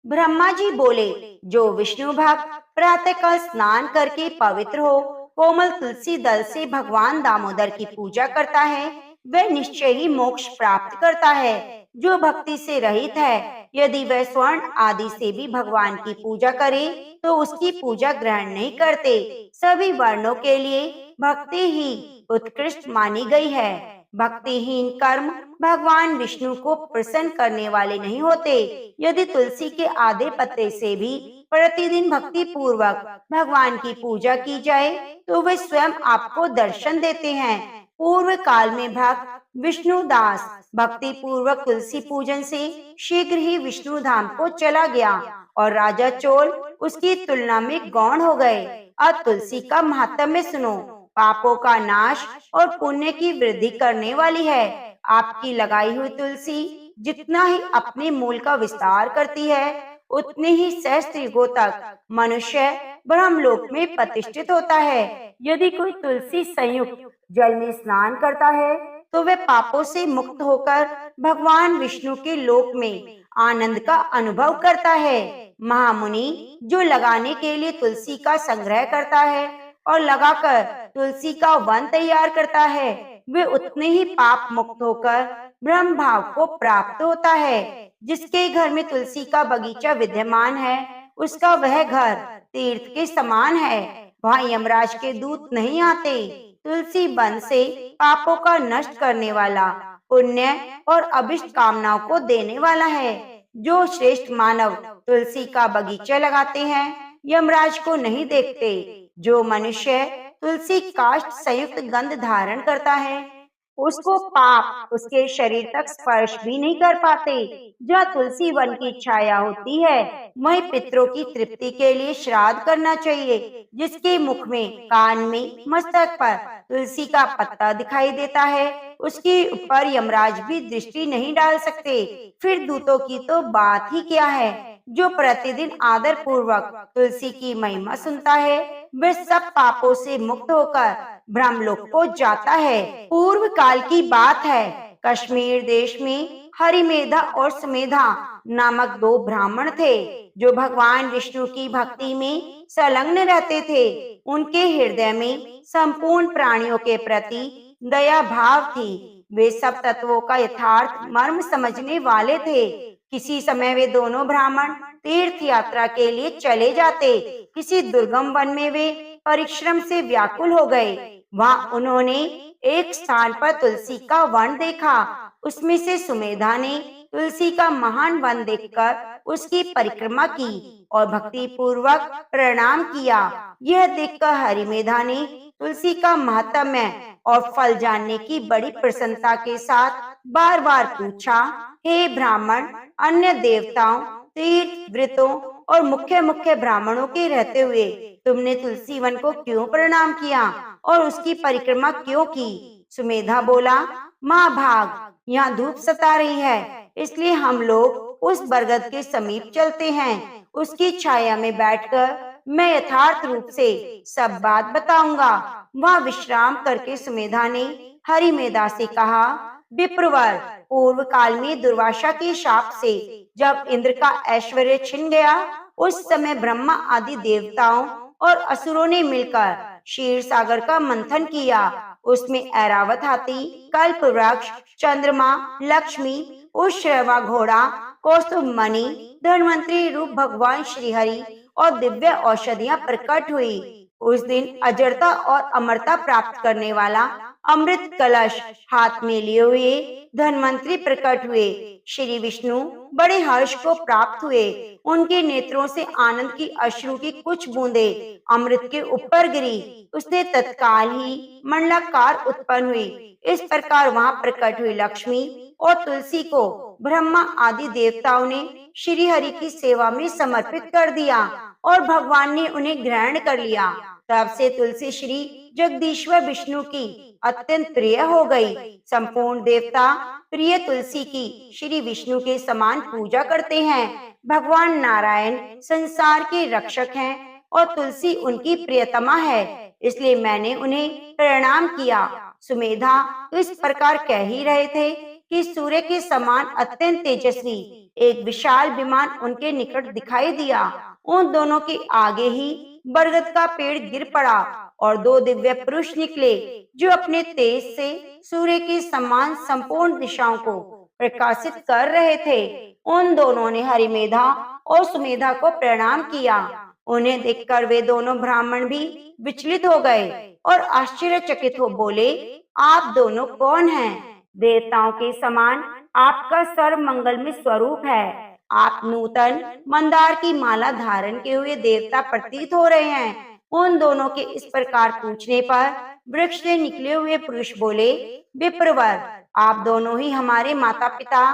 ब्रह्मा जी बोले, जो विष्णु भक्त प्रातःकाल स्नान करके पवित्र हो कोमल तुलसी दल से भगवान दामोदर की पूजा करता है, वह निश्चय ही मोक्ष प्राप्त करता है। जो भक्ति से रहित है, यदि वह स्वर्ण आदि से भी भगवान की पूजा करे तो उसकी पूजा ग्रहण नहीं करते। सभी वर्णों के लिए भक्ति ही उत्कृष्ट मानी गई है। भक्तिहीन कर्म भगवान विष्णु को प्रसन्न करने वाले नहीं होते। यदि तुलसी के आधे पत्ते से भी प्रतिदिन भक्ति पूर्वक भगवान की पूजा की जाए तो वे स्वयं आपको दर्शन देते हैं। पूर्व काल में भक्त विष्णु दास भक्ति पूर्वक तुलसी पूजन से शीघ्र ही विष्णु धाम को चला गया और राजा चोल उसकी तुलना में गौण हो गए। अब तुलसी का महात्म्य सुनो। पापों का नाश और पुण्य की वृद्धि करने वाली है। आपकी लगाई हुई तुलसी जितना ही अपने मूल का विस्तार करती है, उतने ही सहस्त्र युगों तक मनुष्य ब्रह्मलोक में प्रतिष्ठित होता है। यदि कोई तुलसी संयुक्त जल में स्नान करता है तो वह पापों से मुक्त होकर भगवान विष्णु के लोक में आनंद का अनुभव करता है। महामुनि जो लगाने के लिए तुलसी का संग्रह करता है और लगाकर तुलसी का वन तैयार करता है, वे उतने ही पाप मुक्त होकर ब्रह्म भाव को प्राप्त होता है। जिसके घर में तुलसी का बगीचा विद्यमान है, उसका वह घर तीर्थ के समान है। वहाँ यमराज के दूत नहीं आते। तुलसी वन से पापों का नष्ट करने वाला, पुण्य और अभिष्ट कामनाओं को देने वाला है। जो श्रेष्ठ मानव तुलसी का बगीचा लगाते हैं, यमराज को नहीं देखते। जो मनुष्य तुलसी काष्ठ संयुक्त गंध धारण करता है, उसको पाप उसके शरीर तक स्पर्श भी नहीं कर पाते। जहाँ तुलसी वन की छाया होती है, वहीं पितरों की तृप्ति के लिए श्राद्ध करना चाहिए। जिसके मुख में, कान में, मस्तक पर तुलसी का पत्ता दिखाई देता है, उसके ऊपर यमराज भी दृष्टि नहीं डाल सकते। फिर दूतों की तो बात ही क्या है। जो प्रतिदिन आदर पूर्वक तुलसी की महिमा सुनता है, वह सब पापों से मुक्त होकर ब्रह्मलोक को जाता है। पूर्व काल की बात है। कश्मीर देश में हरिमेधा और सुमेधा नामक 2 ब्राह्मण थे, जो भगवान विष्णु की भक्ति में संलग्न रहते थे। उनके हृदय में संपूर्ण प्राणियों के प्रति दया भाव थी। वे सब तत्वों का यथार्थ मर्म समझने वाले थे। किसी समय वे दोनों ब्राह्मण तीर्थ यात्रा के लिए चले जाते। किसी दुर्गम वन में वे परिश्रम से व्याकुल हो गए। वहाँ उन्होंने एक स्थान पर तुलसी का वन देखा। उसमें से सुमेधा ने तुलसी का महान वन देखकर उसकी परिक्रमा की और भक्ति पूर्वक प्रणाम किया। यह देखकर हरिमेधा ने तुलसी का महात्म्य और फल जानने की बड़ी प्रसन्नता के साथ बार बार पूछा, हे ब्राह्मण, अन्य देवताओं, तीर्थ, व्रतों और मुख्य मुख्य ब्राह्मणों के रहते हुए तुमने तुलसी वन को क्यों प्रणाम किया और उसकी परिक्रमा क्यों की? सुमेधा बोला, माँ भाग, यहाँ धूप सता रही है, इसलिए हम लोग उस बरगद के समीप चलते हैं। उसकी छाया में बैठकर मैं यथार्थ रूप से सब बात बताऊंगा। वह विश्राम करके सुमेधा ने हरिमेधा से कहा, विप्रवर, पूर्व काल में दुर्वासा के शाप से जब इंद्र का ऐश्वर्य छिन गया, उस समय ब्रह्मा आदि देवताओं और असुरों ने मिलकर क्षीर सागर का मंथन किया। उसमें ऐरावत हाथी, कल्प वृक्ष, चंद्रमा, लक्ष्मी, उश्रवा घोड़ा, कौस्तुभ मणि, धन्वंतरी रूप भगवान श्रीहरि और दिव्य औषधियां प्रकट हुई। उस दिन अजरता और अमरता प्राप्त करने वाला अमृत कलश हाथ में लिए हुए धन्वंतरी प्रकट हुए। श्री विष्णु बड़े हर्ष को प्राप्त हुए। उनके नेत्रों से आनंद की अश्रु की कुछ बूंदे अमृत के ऊपर गिरी। उसने तत्काल ही मंडलाकार उत्पन्न हुई। इस प्रकार वहां प्रकट हुई लक्ष्मी और तुलसी को ब्रह्मा आदि देवताओं ने श्री हरि की सेवा में समर्पित कर दिया और भगवान ने उन्हें ग्रहण कर लिया। तब से तुलसी श्री जगदीश्वर विष्णु की अत्यंत प्रिय हो गई। संपूर्ण देवता प्रिय तुलसी की श्री विष्णु के समान पूजा करते हैं। भगवान नारायण संसार के रक्षक हैं और तुलसी उनकी प्रियतमा है, इसलिए मैंने उन्हें प्रणाम किया। सुमेधा तो इस प्रकार कह ही रहे थे कि सूर्य के समान अत्यंत तेजस्वी एक विशाल विमान उनके निकट दिखाई दिया। उन दोनों के आगे ही बरगद का पेड़ गिर पड़ा और दो दिव्य पुरुष निकले जो अपने तेज से सूर्य के समान संपूर्ण दिशाओं को प्रकाशित कर रहे थे। उन दोनों ने हरिमेधा और सुमेधा को प्रणाम किया। उन्हें देखकर वे दोनों ब्राह्मण भी विचलित हो गए और आश्चर्यचकित हो बोले, आप दोनों कौन हैं? देवताओं के समान आपका सर्व मंगल में स्वरूप है। आप नूतन मंदार की माला धारण किए हुए देवता प्रतीत हो रहे हैं। उन दोनों के इस प्रकार पूछने पर वृक्ष से निकले हुए पुरुष बोले, विप्रवर, आप दोनों ही हमारे माता पिता,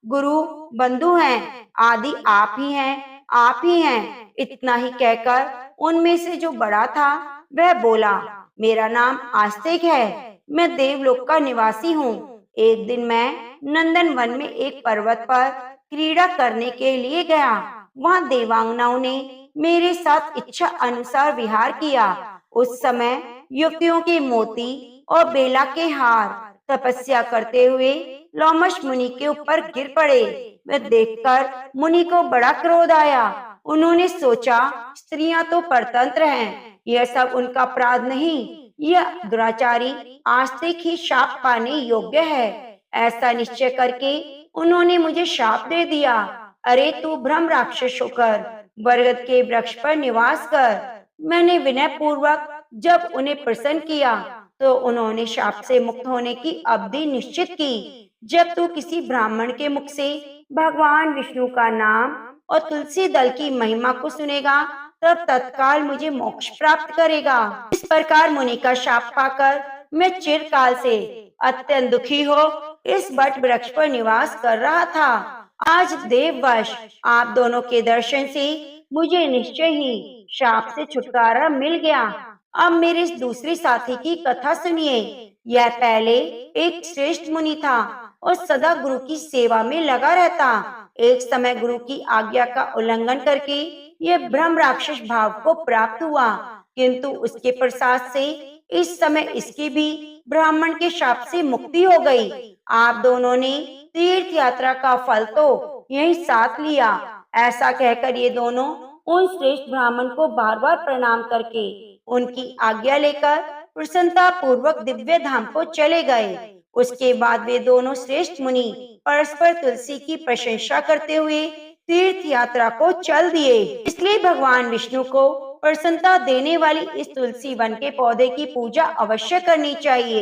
गुरु, बंधु हैं। आदि आप ही हैं, आप ही हैं। इतना ही कहकर उनमें से जो बड़ा था वह बोला, मेरा नाम आस्तिक है, मैं देवलोक का निवासी हूँ। एक दिन मैं नंदन वन में एक पर्वत पर क्रीड़ा करने के लिए गया। वहाँ देवांगनाओं ने मेरे साथ इच्छा अनुसार विहार किया। उस समय युवतियों के मोती और बेला के हार तपस्या करते हुए लोमश मुनि के ऊपर गिर पड़े। वह देखकर मुनि को बड़ा क्रोध आया। उन्होंने सोचा, स्त्रियां तो परतंत्र हैं, यह सब उनका अपराध नहीं, यह दुराचारी आस्तिक ही शाप पाने योग्य है। ऐसा निश्चय करके उन्होंने मुझे शाप दे दिया। अरे तू ब्रह्म राक्षस होकर बरगद के वृक्ष पर निवास कर। मैंने विनय पूर्वक जब उन्हें प्रसन्न किया तो उन्होंने शाप से मुक्त होने की अवधि निश्चित की। जब तू किसी ब्राह्मण के मुख से भगवान विष्णु का नाम और तुलसी दल की महिमा को सुनेगा तब तत्काल मुझे मोक्ष प्राप्त करेगा। इस प्रकार मुनि का शाप पाकर मैं चिरकाल से अत्यंत दुखी हो इस बट वृक्ष पर निवास कर रहा था। आज देववश आप दोनों के दर्शन से मुझे निश्चय ही शाप से छुटकारा मिल गया। अब मेरे इस दूसरे साथी की कथा सुनिए। यह पहले एक श्रेष्ठ मुनि था और सदा गुरु की सेवा में लगा रहता। एक समय गुरु की आज्ञा का उल्लंघन करके यह ब्रह्म राक्षस भाव को प्राप्त हुआ, किंतु उसके प्रसाद से इस समय इसकी भी ब्राह्मण के शाप से मुक्ति हो गई। आप दोनों ने तीर्थ यात्रा का फल तो यही साथ लिया। ऐसा कहकर ये दोनों उन श्रेष्ठ ब्राह्मण को बार बार प्रणाम करके उनकी आज्ञा लेकर प्रसन्नता पूर्वक दिव्य धाम को चले गए। उसके बाद वे दोनों श्रेष्ठ मुनि परस्पर तुलसी की प्रशंसा करते हुए तीर्थ यात्रा को चल दिए। इसलिए भगवान विष्णु को प्रसन्नता देने वाली इस तुलसी वन के पौधे की पूजा अवश्य करनी चाहिए।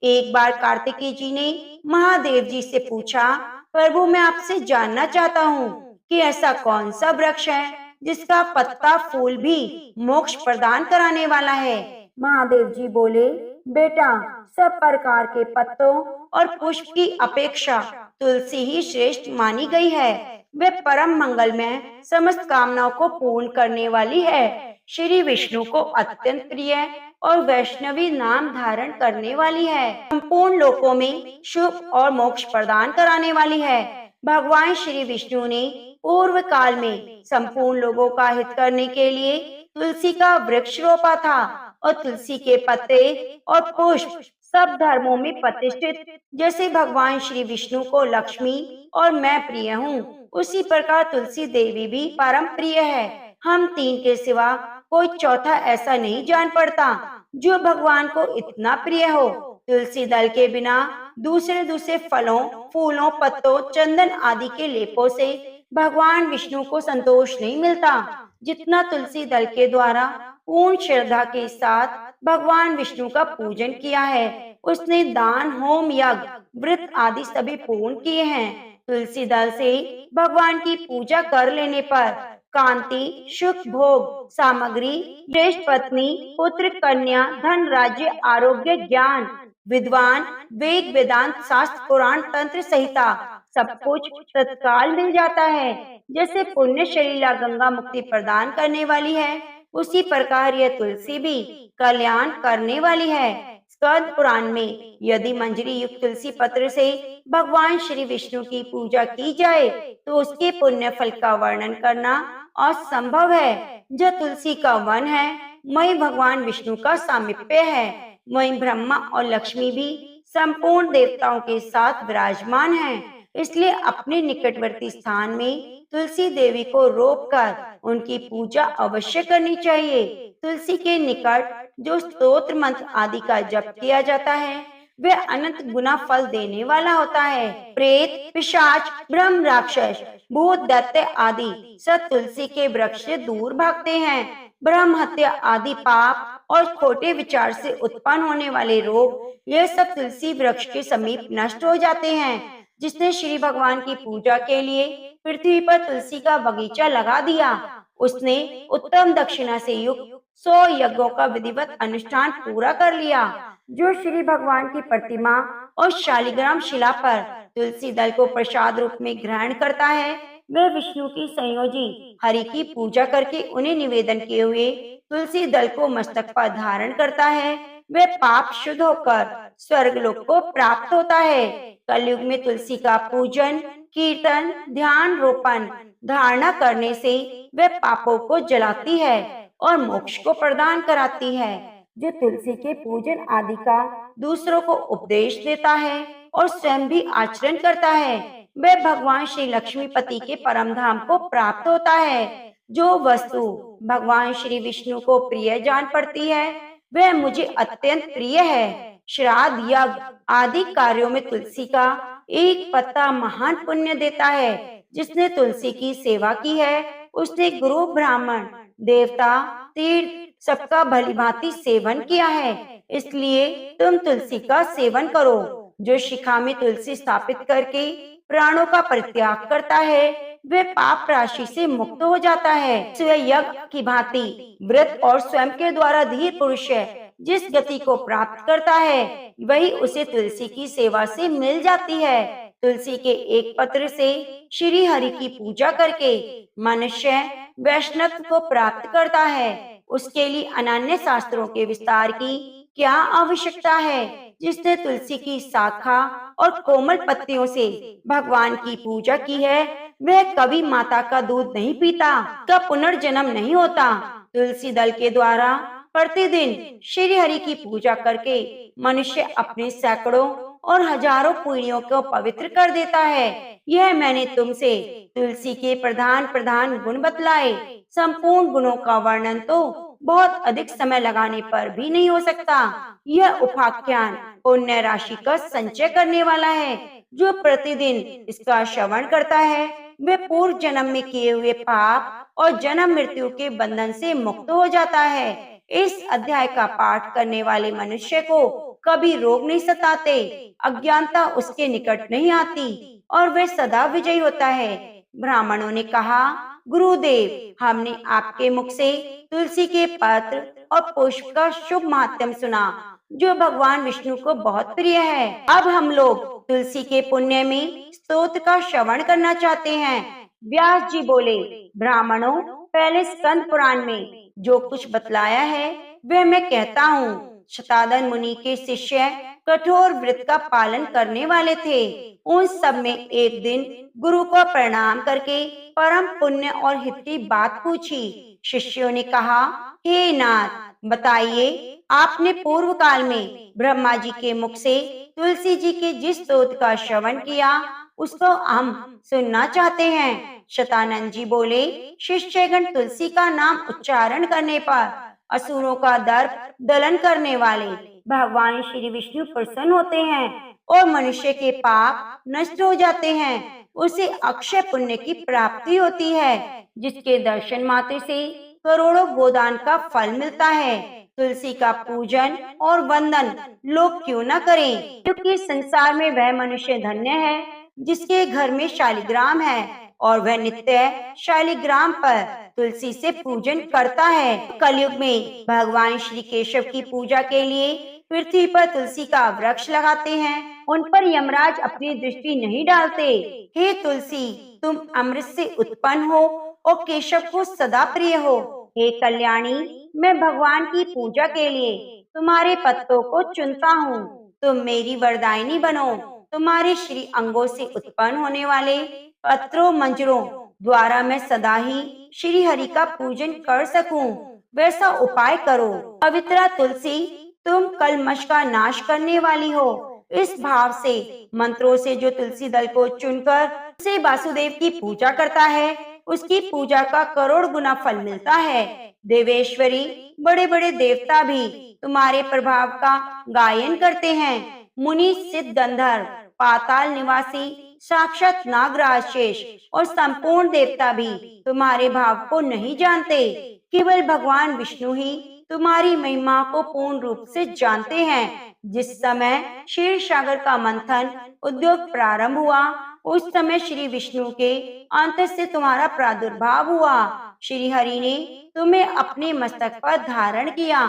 एक बार कार्तिकेय जी ने महादेव जी से पूछा, प्रभु मैं आपसे जानना चाहता हूँ कि ऐसा कौन सा वृक्ष है जिसका पत्ता फूल भी मोक्ष प्रदान कराने वाला है। महादेव जी बोले, बेटा, सब प्रकार के पत्तों और पुष्प की अपेक्षा तुलसी ही श्रेष्ठ मानी गई है। वे परम मंगलमय, समस्त कामनाओं को पूर्ण करने वाली है। श्री विष्णु को अत्यंत प्रिय और वैष्णवी नाम धारण करने वाली है। संपूर्ण लोकों में शुभ और मोक्ष प्रदान कराने वाली है। भगवान श्री विष्णु ने पूर्व काल में संपूर्ण लोगों का हित करने के लिए तुलसी का वृक्ष रोपा था और तुलसी के पत्ते और पुष्प सब धर्मों में प्रतिष्ठित। जैसे भगवान श्री विष्णु को लक्ष्मी और मैं प्रिय हूँ, उसी प्रकार तुलसी देवी भी परम प्रिय है। हम तीन के सिवा कोई चौथा ऐसा नहीं जान पड़ता जो भगवान को इतना प्रिय हो। तुलसी दल के बिना दूसरे दूसरे फलों, फूलों, पत्तों, चंदन आदि के लेपों से भगवान विष्णु को संतोष नहीं मिलता, जितना तुलसी दल के द्वारा पूर्ण श्रद्धा के साथ भगवान विष्णु का पूजन किया है। उसने दान, होम, यज्ञ, व्रत आदि सभी पूर्ण किए हैं। तुलसी दल से भगवान की पूजा कर लेने पर कांति, सुख, भोग, सामग्री, श्रेष्ठ पत्नी, पुत्र, कन्या, धन, राज्य, आरोग्य, ज्ञान, विद्वान, वेद, वेदांत, शास्त्र, पुराण, तंत्र, संहिता सब कुछ तत्काल मिल जाता है। जैसे पुण्य शलीला गंगा मुक्ति प्रदान करने वाली है, उसी प्रकार यह तुलसी भी कल्याण करने वाली है। स्कंद पुराण में यदि मंजरी युक्त तुलसी पत्र से भगवान श्री विष्णु की पूजा की जाए तो उसके पुण्य फल का वर्णन करना असंभव है। जो तुलसी का वन है, वही भगवान विष्णु का सामीप्य है। वही ब्रह्मा और लक्ष्मी भी संपूर्ण देवताओं के साथ विराजमान हैं। इसलिए अपने निकटवर्ती स्थान में तुलसी देवी को रोपकर उनकी पूजा अवश्य करनी चाहिए। तुलसी के निकट जो स्तोत्र मंत्र आदि का जप किया जाता है, वह अनंत गुना फल देने वाला होता है। प्रेत, पिशाच, ब्रह्म, राक्षस, भूत, दैत्य आदि सब तुलसी के वृक्ष से दूर भागते हैं। ब्रह्म हत्या आदि पाप और खोटे विचार से उत्पन्न होने वाले रोग, ये सब तुलसी वृक्ष के समीप नष्ट हो जाते हैं। जिसने श्री भगवान की पूजा के लिए पृथ्वी पर तुलसी का बगीचा लगा दिया, उसने उत्तम दक्षिणा से युक्त 100 यज्ञों का विधिवत अनुष्ठान पूरा कर लिया। जो श्री भगवान की प्रतिमा और शालिग्राम शिला पर तुलसी दल को प्रसाद रूप में ग्रहण करता है, वह विष्णु की संयोजी हरि की पूजा करके उन्हें निवेदन किए हुए तुलसी दल को मस्तक पर धारण करता है, वह पाप शुद्ध होकर स्वर्ग लोक को प्राप्त होता है। कलयुग में तुलसी का पूजन, कीर्तन, ध्यान, रोपण, धारणा करने से वह पापों को जलाती है और मोक्ष को प्रदान कराती है। जो तुलसी के पूजन आदि का दूसरों को उपदेश देता है और स्वयं भी आचरण करता है, वह भगवान श्री लक्ष्मीपति के परम धाम को प्राप्त होता है। जो वस्तु भगवान श्री विष्णु को प्रिय जान पड़ती है, वह मुझे अत्यंत प्रिय है। श्राद्ध, यज्ञ आदि कार्यों में तुलसी का एक पत्ता महान पुण्य देता है। जिसने तुलसी की सेवा की है, उसने गुरु, ब्राह्मण, देवता, तीर्थ सबका भलीभांति सेवन किया है। इसलिए तुम तुलसी का सेवन करो। जो शिखा में तुलसी स्थापित करके प्राणों का परित्याग करता है, वे पाप राशि से मुक्त हो जाता है। स्वयं यज्ञ की भांति व्रत और स्वयं के द्वारा धीर पुरुष जिस गति को प्राप्त करता है, वही उसे तुलसी की सेवा से मिल जाती है। तुलसी के एक पत्र से श्री हरि की पूजा करके मनुष्य वैष्णव को प्राप्त करता है। उसके लिए अनन्य शास्त्रों के विस्तार की क्या आवश्यकता है। जिसने तुलसी की शाखा और कोमल पत्तियों से भगवान की पूजा की है, वह कभी माता का दूध नहीं पीता, का पुनर्जन्म नहीं होता। तुलसी दल के द्वारा प्रतिदिन श्री हरि की पूजा करके मनुष्य अपने सैकड़ों और हजारों पीढ़ियों को पवित्र कर देता है। यह मैंने तुमसे तुलसी के प्रधान प्रधान गुण बतलाए। संपूर्ण गुणों का वर्णन तो बहुत अधिक समय लगाने पर भी नहीं हो सकता। यह उपाख्यान पुण्य राशि का संचय करने वाला है। जो प्रतिदिन इसका श्रवण करता है, वे पूर्व जन्म में किए हुए पाप और जन्म मृत्यु के बंधन से मुक्त हो जाता है। इस अध्याय का पाठ करने वाले मनुष्य को कभी रोग नहीं सताते, अज्ञानता उसके निकट नहीं आती और वह सदा विजयी होता है। ब्राह्मणों ने कहा, गुरुदेव, हमने आपके मुख से तुलसी के पत्र और पुष्प का शुभ महात्म सुना, जो भगवान विष्णु को बहुत प्रिय है। अब हम लोग तुलसी के पुण्य में स्तोत्र का श्रवण करना चाहते हैं। व्यास जी बोले, ब्राह्मणों, पहले स्कंद पुराण में जो कुछ बतलाया है वह मैं कहता हूँ। शतानन मुनि के शिष्य कठोर व्रत का पालन करने वाले थे। उन सब में एक दिन गुरु को प्रणाम करके परम पुण्य और हित की बात पूछी। शिष्यों ने कहा, हे नाथ, बताइए, आपने पूर्व काल में ब्रह्मा जी के मुख से तुलसी जी के जिस स्तोत्र का श्रवण किया उसको हम सुनना चाहते हैं। शतानंद जी बोले, शिष्यगण तुलसी का नाम उच्चारण करने पर असुरों का दर्प दलन करने वाले भगवान श्री विष्णु प्रसन्न होते हैं और मनुष्य के पाप नष्ट हो जाते हैं। उसे अक्षय पुण्य की प्राप्ति होती है, जिसके दर्शन मात्र से करोड़ों गोदान का फल मिलता है। तुलसी का पूजन और वंदन लोग क्यों न करें, क्योंकि संसार में वह मनुष्य धन्य है जिसके घर में शालिग्राम है और वह नित्य शालिग्राम पर तुलसी से पूजन करता है। कलयुग में भगवान श्री केशव की पूजा के लिए पृथ्वी पर तुलसी का वृक्ष लगाते हैं, उन पर यमराज अपनी दृष्टि नहीं डालते। हे तुलसी, तुम अमृत से उत्पन्न हो और केशव को सदा प्रिय हो। हे कल्याणी, मैं भगवान की पूजा के लिए तुम्हारे पत्तों को चुनता हूँ। तुम मेरी वरदायिनी बनो। तुम्हारे श्री अंगों से उत्पन्न होने वाले पत्रों मंजरों द्वारा मैं सदा ही श्री हरि का पूजन कर सकूं, वैसा उपाय करो। पवित्रा तुलसी, तुम कलमश का नाश करने वाली हो। इस भाव से मंत्रों से जो तुलसी दल को चुनकर उसे वासुदेव की पूजा करता है, उसकी पूजा का करोड़ गुना फल मिलता है। देवेश्वरी, बड़े बड़े देवता भी तुम्हारे प्रभाव का गायन करते हैं। मुनि, सिद्ध, गंधर्व, पाताल निवासी, साक्षात नागराज शेष और संपूर्ण देवता भी तुम्हारे भाव को नहीं जानते। केवल भगवान विष्णु ही तुम्हारी महिमा को पूर्ण रूप से जानते हैं। जिस समय क्षीर सागर का मंथन उद्योग प्रारंभ हुआ, उस समय श्री विष्णु के अंत से तुम्हारा प्रादुर्भाव हुआ। श्री हरि ने तुम्हें अपने मस्तक पर धारण किया।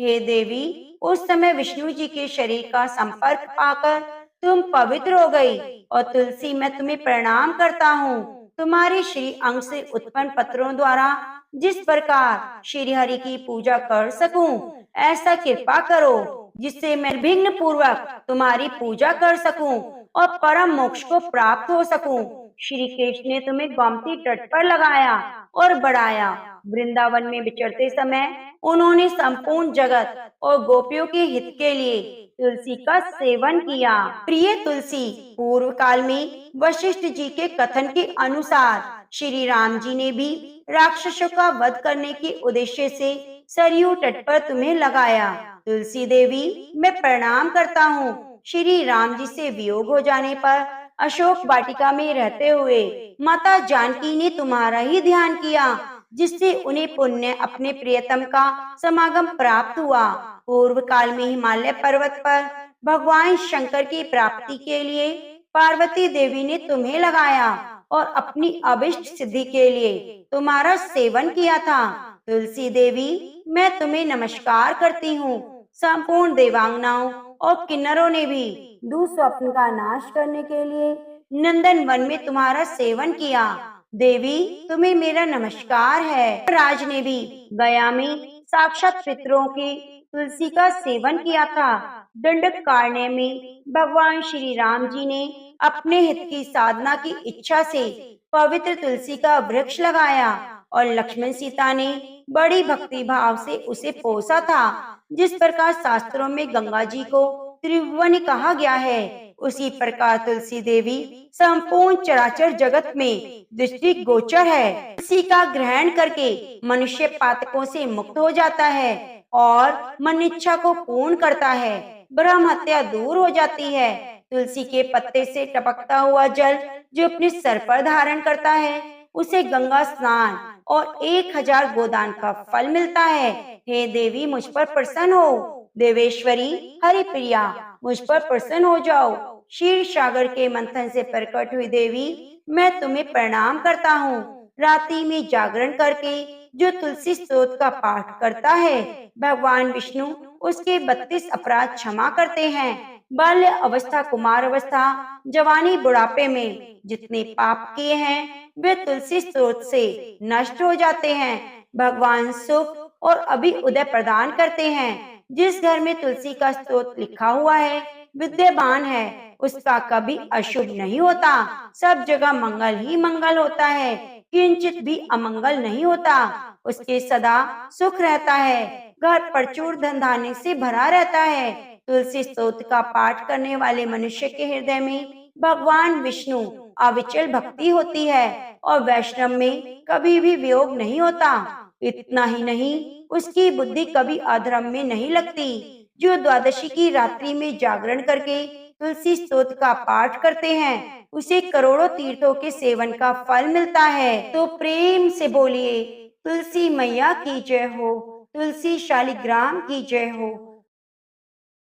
हे देवी, उस समय विष्णु जी के शरीर का संपर्क पाकर तुम पवित्र हो गई और तुलसी, मैं तुम्हें प्रणाम करता हूँ। तुम्हारे श्री अंग से उत्पन्न पत्रों द्वारा जिस प्रकार श्री हरि की पूजा कर सकूं, ऐसा कृपा करो जिससे मैं विघ्न पूर्वक तुम्हारी पूजा कर सकूं और परम मोक्ष को प्राप्त हो सकूं। श्री कृष्ण ने तुम्हें गोमती तट पर लगाया और बढ़ाया। वृंदावन में विचरते समय उन्होंने संपूर्ण जगत और गोपियों के हित के लिए तुलसी का सेवन किया। प्रिय तुलसी, पूर्व काल में वशिष्ठ जी के कथन के अनुसार श्री राम जी ने भी राक्षसों का वध करने के उद्देश्य से सरयू तट पर तुम्हें लगाया। तुलसी देवी, मैं प्रणाम करता हूँ। श्री राम जी से वियोग हो जाने पर अशोक वाटिका में रहते हुए माता जानकी ने तुम्हारा ही ध्यान किया, जिससे उन्हें पुण्य अपने प्रियतम का समागम प्राप्त हुआ। पूर्व काल में हिमालय पर्वत पर भगवान शंकर की प्राप्ति के लिए पार्वती देवी ने तुम्हें लगाया और अपनी अभिष्ट सिद्धि के लिए तुम्हारा सेवन किया था। तुलसी देवी, मैं तुम्हें नमस्कार करती हूँ। संपूर्ण देवांगनाओं और किन्नरों ने भी दुस्वप्न का नाश करने के लिए नंदन वन में तुम्हारा सेवन किया। देवी, तुम्हें मेरा नमस्कार है। राज ने भी गया में साक्षात पितरों की तुलसी का सेवन किया था। दंडकारण्य में भगवान श्री राम जी ने अपने हित की साधना की इच्छा से पवित्र तुलसी का वृक्ष लगाया और लक्ष्मण सीता ने बड़ी भक्ति भाव से उसे पोसा था। जिस प्रकार शास्त्रों में गंगा जी को त्रिभुवन कहा गया है, उसी प्रकार तुलसी देवी संपूर्ण चराचर जगत में दृष्टि गोचर है। तुलसी का ग्रहण करके मनुष्य पातकों से मुक्त हो जाता है और मन इच्छा को पूर्ण करता है। ब्रह्म हत्या दूर हो जाती है। तुलसी के पत्ते से टपकता हुआ जल जो अपने सर पर धारण करता है, उसे गंगा स्नान और 1000 गोदान का फल मिलता है। हे देवी, मुझ पर प्रसन्न हो। देवेश्वरी, हरि प्रिया, मुझ पर प्रसन्न हो जाओ। क्षीर सागर के मंथन से प्रकट हुई देवी मैं तुम्हें प्रणाम करता हूँ। रात्रि में जागरण करके जो तुलसी स्तोत्र का पाठ करता है, भगवान विष्णु उसके 32 अपराध क्षमा करते हैं। बाल्य अवस्था, कुमार अवस्था, जवानी, बुढ़ापे में जितने पाप किए हैं वे तुलसी स्तोत्र से नष्ट हो जाते हैं। भगवान सुख और अभी उदय प्रदान करते हैं। जिस घर में तुलसी का स्तोत्र लिखा हुआ है, विद्यमान है, उसका कभी अशुभ नहीं होता। सब जगह मंगल ही मंगल होता है, किंचित भी अमंगल नहीं होता। उसके सदा सुख रहता है, घर प्रचुर धन धान्य से भरा रहता है। तुलसी स्तोत्र का पाठ करने वाले मनुष्य के हृदय में भगवान विष्णु अविचल भक्ति होती है और वैष्णव में कभी भी वियोग नहीं होता। इतना ही नहीं, उसकी बुद्धि कभी अधर्म में नहीं लगती। जो द्वादशी की रात्रि में जागरण करके तुलसी स्तोत्र का पाठ करते हैं, उसे करोड़ों तीर्थों के सेवन का फल मिलता है। तो प्रेम से बोलिए, तुलसी मैया की जय हो, तुलसी शालिग्राम की जय हो।